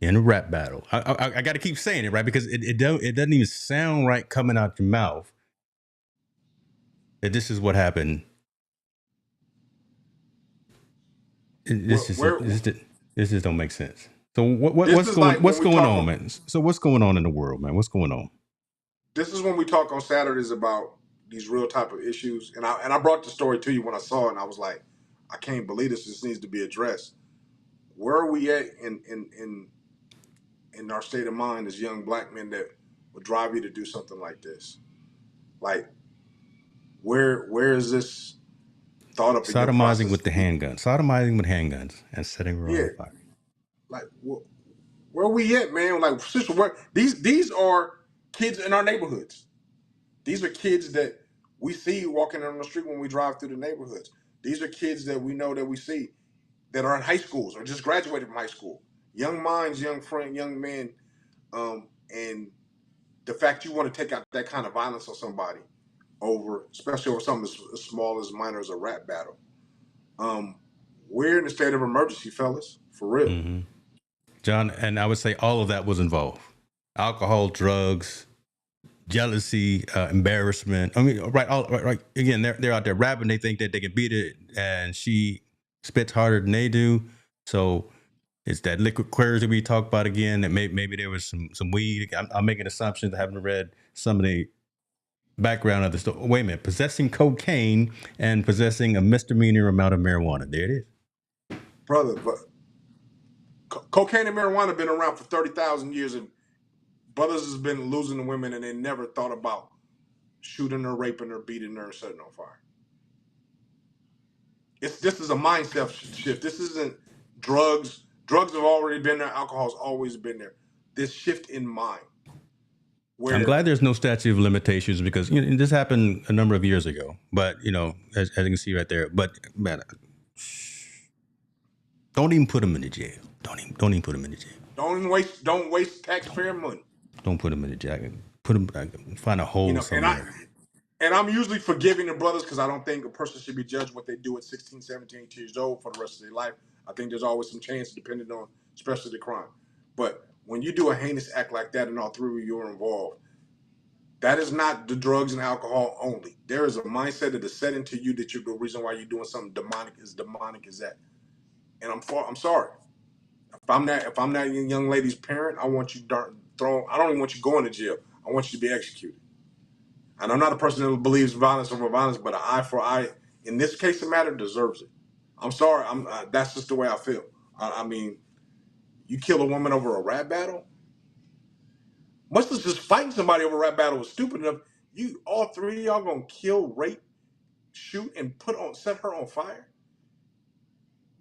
in a rap battle. I got to keep saying it, right? Because it doesn't even sound right coming out your mouth that this is what happened. This just don't make sense. So what's going on, man? So what's going on in the world, man? What's going on? This is when we talk on Saturdays about these real type of issues, and I brought the story to you when I saw it, and I was like, I can't believe this. This needs to be addressed. Where are we at in our state of mind as young black men that would drive you to do something like this? Like, where is this thought up in your Sodomizing process? with the handguns. Sodomizing with handguns and setting her Yeah, on fire. like where we at, man? Like, sister, where these are kids in our neighborhoods. These are kids that we see walking on the street when we drive through the neighborhoods. These are kids that we know that we see that are in high schools or just graduated from high school. Young minds, young men, and the fact you want to take out that kind of violence on somebody over, especially over something as small as minor as a rap battle. Um, we're in a state of emergency, fellas, for real. Mm-hmm. John, and I would say all of that was involved. Alcohol, drugs, jealousy, embarrassment. I mean, right. Again, they're out there rapping. They think that they can beat it, and she spits harder than they do. So it's that liquid courage that we talked about again. That maybe there was some weed. I'm making assumptions. I haven't read some of the background of the story. Wait a minute, possessing cocaine and possessing a misdemeanor amount of marijuana. There it is. Brother, but cocaine and marijuana have been around for 30,000 years, and brothers has been losing the women, and they never thought about shooting her, raping her, beating her, and setting her on fire. This is a mindset shift. This isn't drugs. Drugs have already been there. Alcohol's always been there. This shift in mind, I'm where glad there's no statute of limitations because this happened a number of years ago. But as you can see right there. But man, don't even put him in the jail. Don't even put him in the jail. don't waste taxpayer money. Don't put him in the jail. Put him. Find a hole somewhere. And I'm usually forgiving the brothers because I don't think a person should be judged what they do at 16, 17 years old for the rest of their life. I think there's always some chance depending on, especially the crime. But when you do a heinous act like that and all three of you are involved, that is not the drugs and alcohol only. There is a mindset that is set into you that you're the reason why you're doing something demonic as that. And I'm sorry. If I'm that young lady's parent, I want you thrown. I don't even want you going to jail. I want you to be executed. And I'm not a person that believes violence over violence, but an eye for eye, in this case of matter, deserves it. I'm sorry. That's just the way I feel. I mean, you kill a woman over a rap battle. Much as just fighting somebody over a rap battle was stupid enough. You all three of y'all gonna kill, rape, shoot, and set her on fire.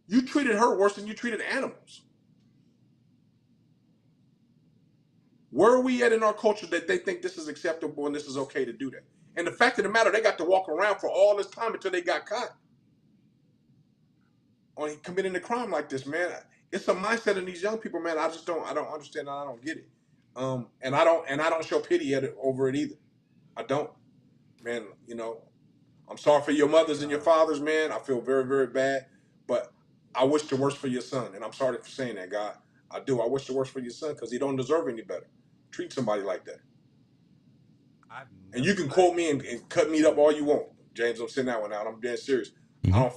You treated her worse than you treated animals. Where are we at in our culture that they think this is acceptable and this is okay to do that? And the fact of the matter, they got to walk around for all this time until they got caught on committing a crime like this, man. It's a mindset in these young people, man. I don't understand and I don't get it. And I don't show pity over it either. I don't, man. I'm sorry for your mothers and your fathers, man. I feel very, very bad, but I wish the worst for your son, and I'm sorry for saying that, God. I do. I wish the worst for your son because he don't deserve any better. Treat somebody like that. And you can quote me and cut me up all you want, James. I'm sitting that one out. I'm dead serious. Mm-hmm. I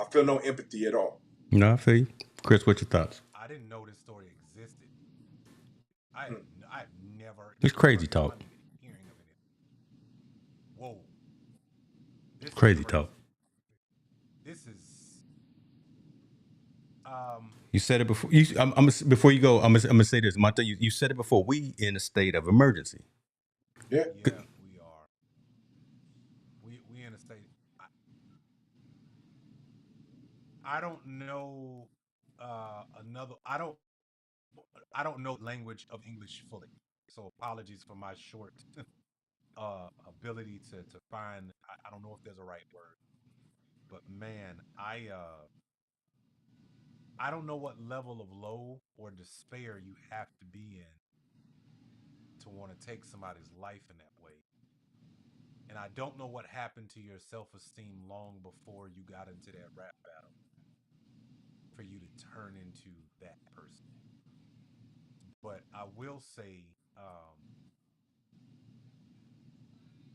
feel no empathy at all. No, I feel you. Chris, what's your thoughts? I didn't know this story existed. I've never. It's crazy talk. Hearing of it. Whoa. This Crazy is talk. This is. You said it before. Before you go, I'm gonna say this. You said it before. We in a state of emergency. Yeah. Yeah, we are. We in a state. I don't know another. I don't know language of English fully. So apologies for my short ability to find. I don't know if there's a right word, but man, I don't know what level of low or despair you have to be in to want to take somebody's life in that way. And I don't know what happened to your self-esteem long before you got into that rap battle for you to turn into that person. But I will say,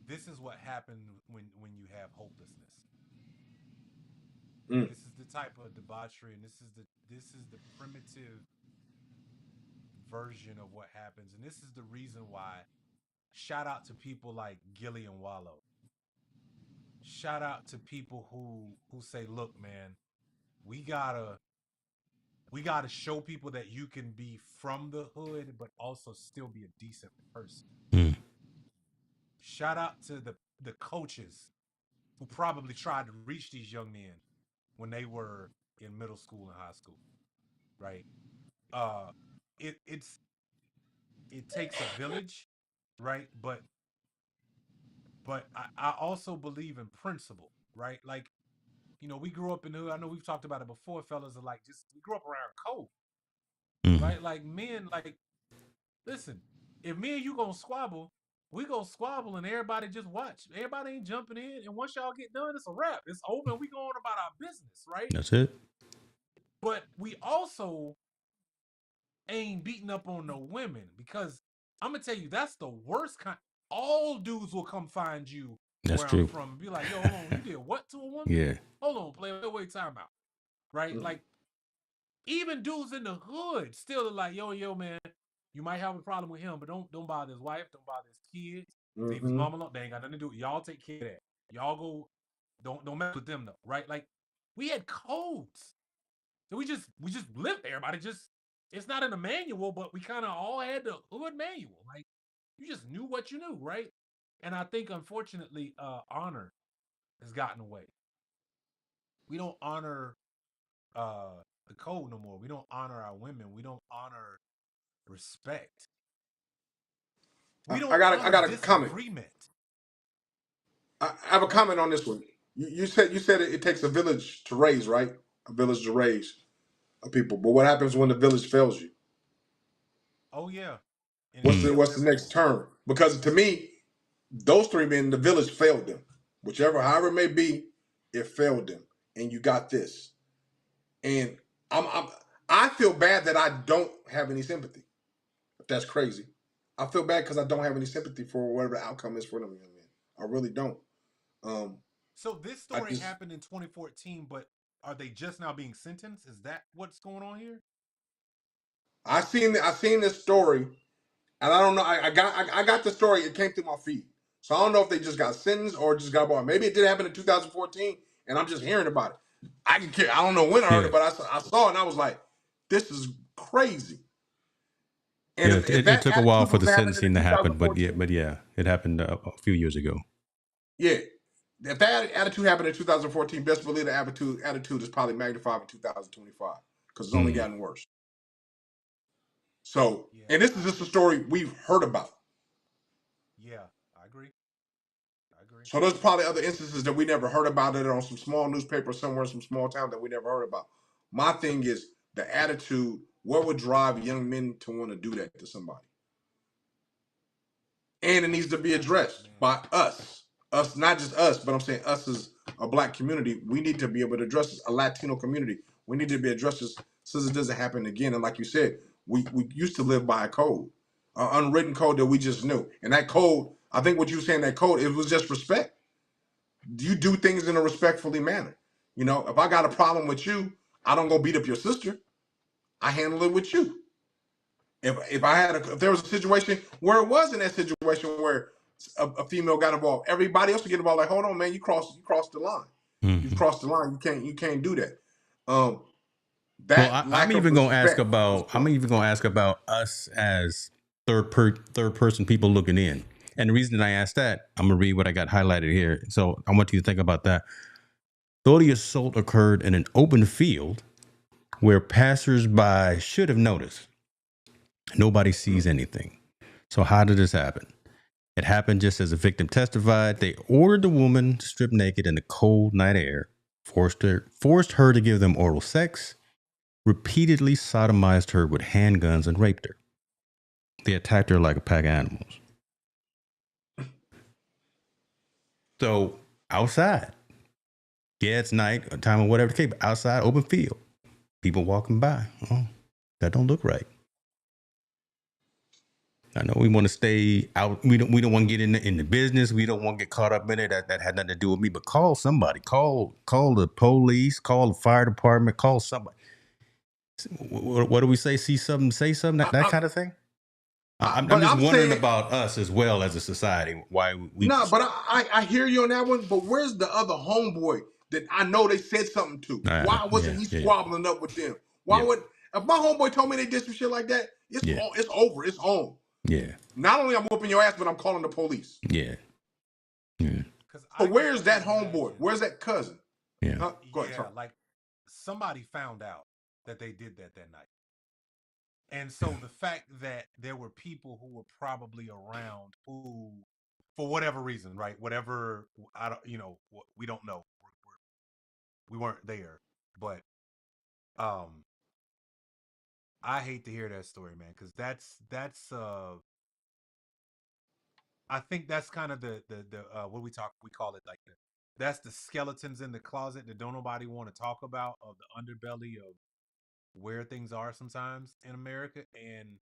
this is what happened when you have hopelessness. This is the type of debauchery, and this is the primitive version of what happens, and this is the reason why. Shout out to people like Gilly and Wallow. Shout out to people who say, "Look, man, we gotta we got to show people that you can be from the hood, but also still be a decent person. Mm. Shout out to the coaches who probably tried to reach these young men when they were in middle school and high school, right? Uh, it takes a village, right? But I also believe in principle, right? Like, we grew up in the hood. I know we've talked about it before, fellas. Are like, just we grew up around code, Mm. right? Like men, like, listen, if me and you gonna squabble, we gonna squabble and everybody just watch. Everybody ain't jumping in, and once y'all get done, it's a wrap. It's over, and we go on about our business, right? That's it. But we also ain't beating up on no women, because I'm gonna tell you that's the worst kind. All dudes will come find you That's where I'm true. from and be like, "Yo, hold on, you did what to a woman? Yeah. Hold on, play wait time out." Right? Mm. Like, even dudes in the hood still are like, yo, man, you might have a problem with him, but don't bother his wife, don't bother his kids, leave his Mm-hmm. mama alone. They ain't got nothing to do. Y'all take care of that. Y'all go, don't mess with them though, right? Like, we had codes. So we just lived. Everybody just, it's not in the manual, but we kind of all had the hood manual. Like, you just knew what you knew, right? And I think, unfortunately, honor has gotten away. We don't honor the code no more. We don't honor our women. We don't honor respect. We I don't got honor a comment. disagreement. I have a comment on this one. You said it takes a village to raise, right? A village to raise a people. But what happens when the village fails you? Oh yeah, and it What's Mm. the failed next everyone. term? Because to me, those three men, the village failed them. However it may be, it failed them. And you got this. And I feel bad that I don't have any sympathy. If that's crazy. I feel bad because I don't have any sympathy for whatever the outcome is for them young men. I really don't. Um, So this I story just happened in 2014, but are they just now being sentenced? Is that what's going on here? I seen this story, and I don't know. I got the story. It came through my feed, so I don't know if they just got sentenced or just got bought. Maybe it did happen in 2014, and I'm just hearing about it. I don't know when I heard Yeah. it, but I saw it, and I was like, "This is crazy." And Yeah. if It that took a while attitude for was the happening in sentencing to happen, but 2014, yeah, it happened a few years ago. yeah. If that attitude happened in 2014, best believe the attitude is probably magnified in 2025 because it's only Mm. gotten worse. So, Yeah, and this is I just a agree. story we've heard about. Yeah, I agree. I agree. So there's probably other instances that we never heard about it on some small newspaper somewhere in some small town that we never heard about. My thing is the attitude. What would drive young men to want to do that to somebody? And it needs to be addressed Man, by us, not just us, but I'm saying us as a black community. We need to be able to address this, a Latino community. We need to be addressed this so it doesn't happen again. And like you said, we used to live by a code, an unwritten code that we just knew. And that code, I think what you were saying, that code, it was just respect. You do things in a respectfully manner. You know, if I got a problem with you, I don't go beat up your sister. I handle it with you. If there was a situation where it was in that situation where a female got involved, everybody else would get involved. Like, hold on, man, you crossed the line. You've Hmm. crossed the line. You can't do that. Um, Well, that I'm lack of even gonna ask respect is about. I'm problem. even gonna ask about us as third person people looking in. And the reason I asked that, I'm gonna read what I got highlighted here. So I want you to think about that. Though the assault occurred in an open field where passersby should have noticed, nobody sees anything. So how did this happen? It happened just as the victim testified. They ordered the woman stripped naked in the cold night air, forced her to give them oral sex, repeatedly sodomized her with handguns, and raped her. They attacked her like a pack of animals. So outside, yeah, it's night, a time or whatever the case, but outside, open field, people walking by. Oh, that don't look right. I know we want to stay out. We don't want to get in the business. We don't want to get caught up in it. That had nothing to do with me. But call somebody. Call the police. Call the fire department. Call somebody. What do we say? See something, say something. That kind of thing. I'm But just I'm wondering saying about us as well as a society. Why we? no. But I hear you on that one. But where's the other homeboy that I know they said something to? Why wasn't he Yeah. squabbling up with them? Why Yeah. would If my homeboy told me they did some shit like that, it's Yeah. it's over. It's on. Yeah. Not only I'm whooping your ass, but I'm calling the police. Yeah. Yeah. Because So I can where's only that homeboy? imagine. Where's that cousin? Yeah. Huh? Go ahead, Yeah, sorry. like somebody found out that they did that night. And so the fact that there were people who were probably around who, for whatever reason, right? Whatever, I don't, we don't know. We weren't there, but um, I hate to hear that story, man, because that's I think that's kind of the what we call it, like that's the skeletons in the closet that don't nobody want to talk about, of the underbelly of where things are sometimes in America. And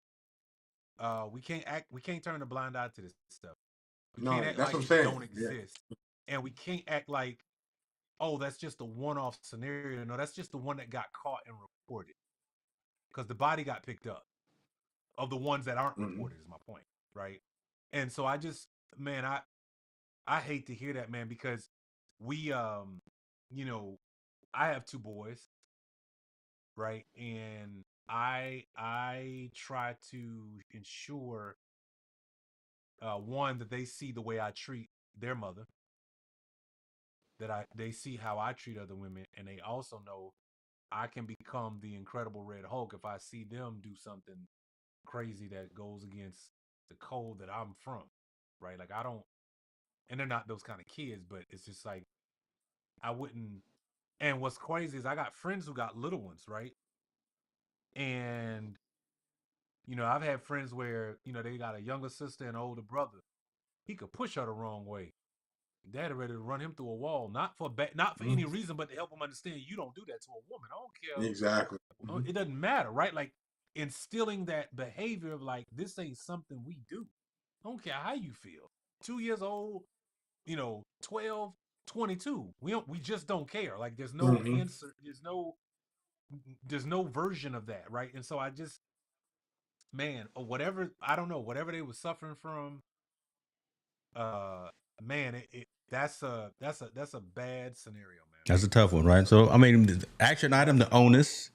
we can't turn a blind eye to this stuff. We can't No, act that's like what I'm it saying. don't Yeah. exist. And we can't act like, oh, that's just a one-off scenario. No, that's just the one that got caught and reported. Because the body got picked up of the ones that aren't Mm-hmm. reported, is my point. Right. And so I just, man, I hate to hear that, man, because we you know, I have two boys, right? And I try to ensure one, that they see the way I treat their mother, that they see how I treat other women, and they also know I can become the Incredible Red Hulk if I see them do something crazy that goes against the code that I'm from, right? Like I don't, and they're not those kind of kids, but it's just like I wouldn't. And what's crazy is I got friends who got little ones, right? And I've had friends where they got a younger sister and an older brother. He could push her the wrong way. Daddy ready to run him through a wall, not for any Mm-hmm. reason, but to help him understand you don't do that to a woman. I don't care. Exactly. Mm-hmm. It doesn't matter, right? Like instilling that behavior of like, this ain't something we do. I don't care how you feel. 2 years old, 12, 22. We just don't care. Like there's no Mm-hmm. answer. There's no version of that, right? And so I just, man, or whatever, I don't know, whatever they were suffering from, uh man, that's a bad scenario, man. That's a tough one, right? So So, I mean, the action item, tough. the onus,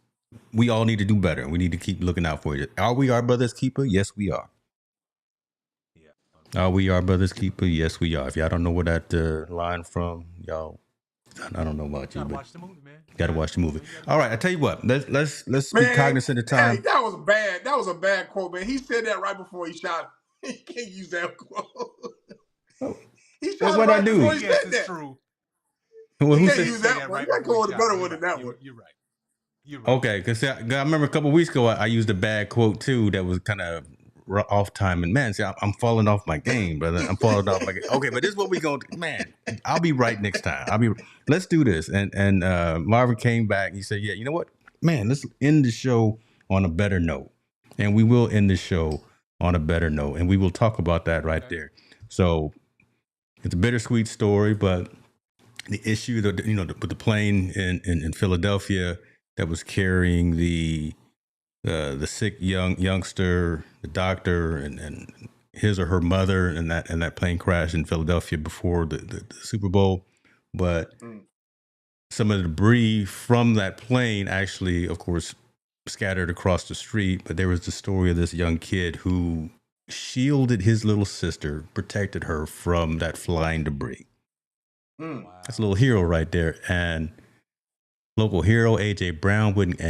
we all need to do better. We need to keep looking out for it. Are we our brother's keeper? Yes, we are. Yeah, Are we our brother's Yeah. keeper? Yes, we are. If y'all don't know where that line from, y'all, I don't know about you you, gotta but watch the movie, man. got to watch the movie. You gotta All watch right, the I tell movie. you what. Let's be Man, cognizant of hey, time. that was bad. That was a bad quote, man. He said that right before he shot him. He can't use that quote. Oh, He shot him what I right do? before Well, he yes, said it's that. true. Well, He who He can't said? did use say that that one. right You gotta before come he with a shot better him. one You're than right. that You're one. you're right. You're right. Okay, because I remember a couple weeks ago I used a bad quote too that was kind of off time. And man, see, I'm falling off my game, brother. I'm falling off my game. Okay, but this is what we going to, man, I'll be right next time. Let's do this. And Marvin came back. He said, yeah, you know what? Man, let's end the show on a better note. And we will end the show on a better note. And we will talk about that right Okay. there. So it's a bittersweet story, but the issue that with the plane in Philadelphia that was carrying the sick youngster, the doctor, and his or her mother, and that plane crash in Philadelphia before the Super Bowl. But Mm. some of the debris from that plane actually, of course, scattered across the street. But there was the story of this young kid who shielded his little sister, protected her from that flying debris. Mm. That's a Wow. little hero right there. And local hero AJ Brown wouldn't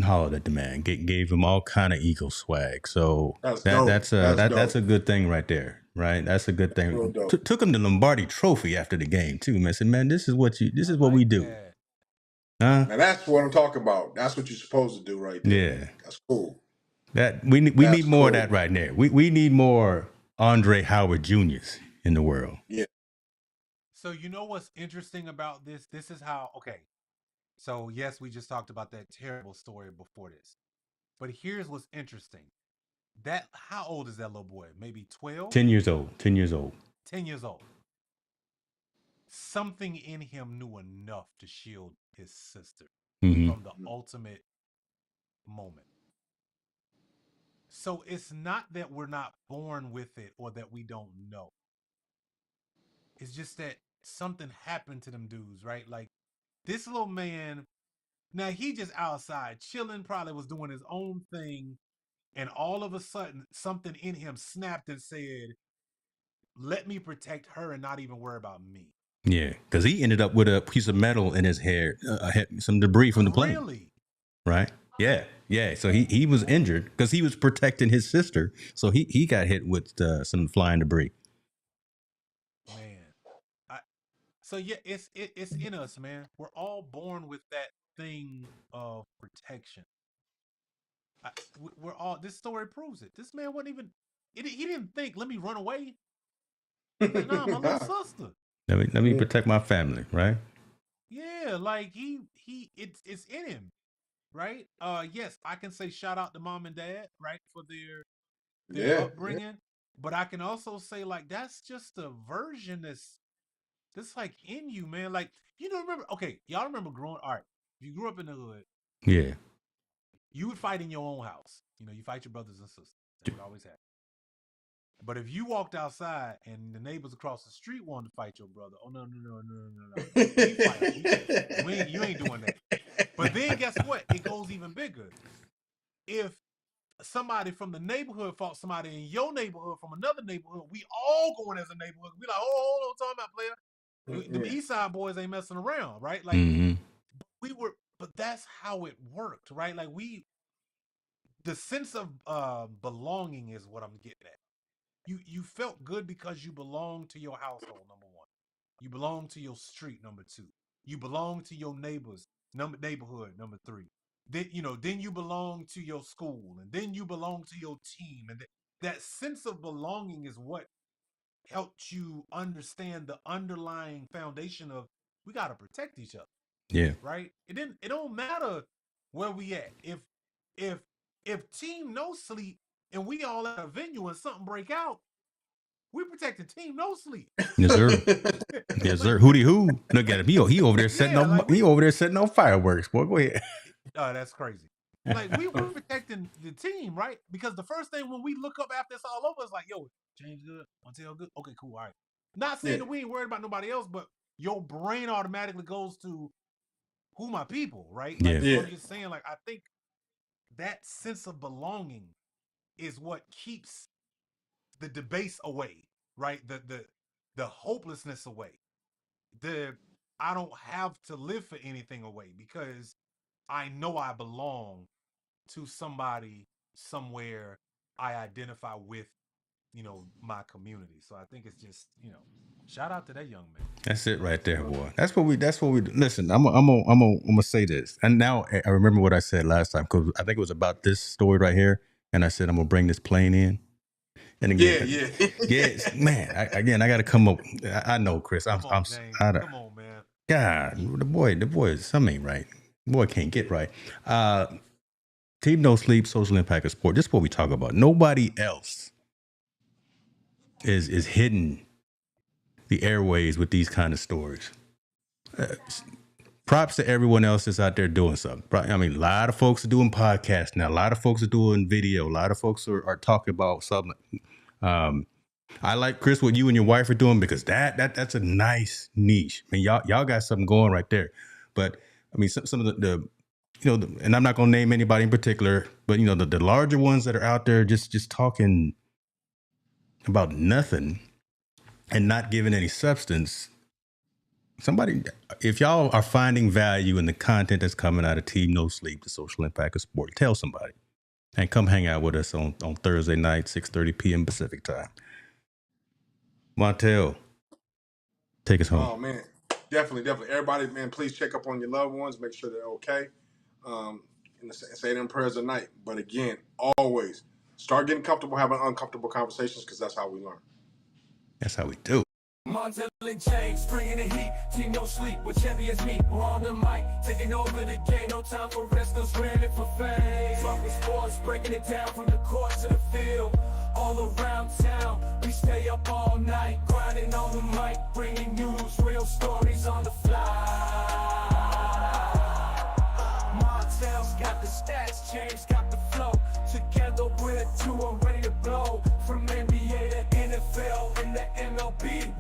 holler at the man. Gave him all kind of Eagle swag. So That's that dope. that's a That's that that's dope. a good thing right there, right? That's a good That's real thing. dope. Took him the Lombardi Trophy after the game too, man. Said, man, this is I what we like do, that. huh? Now that's what I'm talking about. That's what you're supposed to do right there, man. Yeah, That's cool. that we That's need more of cool. that right there. We need more Andre Howard Juniors in the world. Yeah. So you know what's interesting about this? This is how, okay. So yes, we just talked about that terrible story before this. But here's what's interesting. That How old is that little boy? Maybe 12, 10 years old. 10 years old. 10 years old. Something in him knew enough to shield his sister Mm-hmm. from the ultimate moment. So it's not that we're not born with it or that we don't know. It's just that something happened to them dudes, right? Like this little man, Now he just outside chilling, probably was doing his own thing, and all of a sudden something in him snapped and said, "Let me protect her and not even worry about me." Yeah, because he ended up with a piece of metal in his hair, some debris from the plane. Really? Right? Yeah. So he was injured because he was protecting his sister. So he got hit with some flying debris. Man. So yeah, it's in us, man. We're all born with that thing of protection. We're all. This story proves it. This man wasn't even. He didn't think, "Let me run away." He's like, "Nah, my little sister." Let me protect my family, right? Yeah, like it's in him, right? Yes, I can say shout out to mom and dad, right, for their upbringing, but I can also say like that's just a version that's like in you, man. Like remember? Okay, y'all remember growing? All right, if you grew up in the hood, Yeah. you would fight in your own house. You fight your brothers and sisters. That would always happen. But if you walked outside and the neighbors across the street wanted to fight your brother, oh no. We fight, we chill. You ain't doing that. But then guess what? It goes even bigger. If somebody from the neighborhood fought somebody in your neighborhood from another neighborhood, we all going as a neighborhood. We like, oh, hold on, time out, player. The East Side boys ain't messing around, right? Like but that's how it worked, right? Like the sense of belonging is what I'm getting at. You felt good because you belonged to your household, number one. You belong to your street, number two. You belong to your neighborhood, number three. Then you belong to your school, and then you belong to your team, and that sense of belonging is what helped you understand the underlying foundation of we got to protect each other. Yeah. Right? It don't matter where we at. If team no sleep and we all at a venue and something break out, we protecting team no sleep. Yes, sir. Yes, sir. Hootie hoo. Look at him. He over there setting he over there setting off fireworks. Boy, go ahead. Oh, that's crazy. Like we're protecting the team, right? Because the first thing when we look up after it's all over is like, yo, James good, Montel good. Okay, cool. All right. Not saying that we ain't worried about nobody else, but your brain automatically goes to who my people, right? Like, so I'm just saying, like, I think that sense of belonging is what keeps the debase away, right? The hopelessness away. I don't have to live for anything away because I know I belong to somebody somewhere I identify with, my community. So I think it's just, shout out to that young man. That's it right there, boy. That's what we listen. I'm gonna say this. And now I remember what I said last time because I think it was about this story right here. And I said I'm gonna bring this plane in. And again, yes, man. I got to come up. I know, Chris. Come on, man. God, the boy, something ain't right. The boy can't get right. Team No Sleep, social impact of sport. This is what we talk about. Nobody else is hitting the airways with these kind of stories. Props to everyone else that's out there doing something. I mean, a lot of folks are doing podcasts now. A lot of folks are doing video. A lot of folks are talking about something. I like, Chris, what you and your wife are doing because that's a nice niche. I mean, y'all got something going right there. But I mean, some of the and I'm not going to name anybody in particular, but the larger ones that are out there just talking about nothing and not giving any substance. Somebody, if y'all are finding value in the content that's coming out of Team No Sleep, the social impact of sport, tell somebody and come hang out with us on Thursday night, 6:30 p.m. Pacific time. Montel, take us home. Oh man, definitely. Everybody, man, please check up on your loved ones, make sure they're okay, and say them prayers at night. But again, always start getting comfortable having uncomfortable conversations because that's how we learn. That's how we do. Montel and James, bringing the heat. Team No Sleep with champions meet. We're on the mic, taking over the game. No time for rest, no screaming for fame. Talking sports, breaking it down from the court to the field. All around town, we stay up all night, grinding on the mic, bringing news, real stories on the fly. Montel's got the stats, James got the flow. Together we're two and ready to blow. From NBA to NFL and the MLB.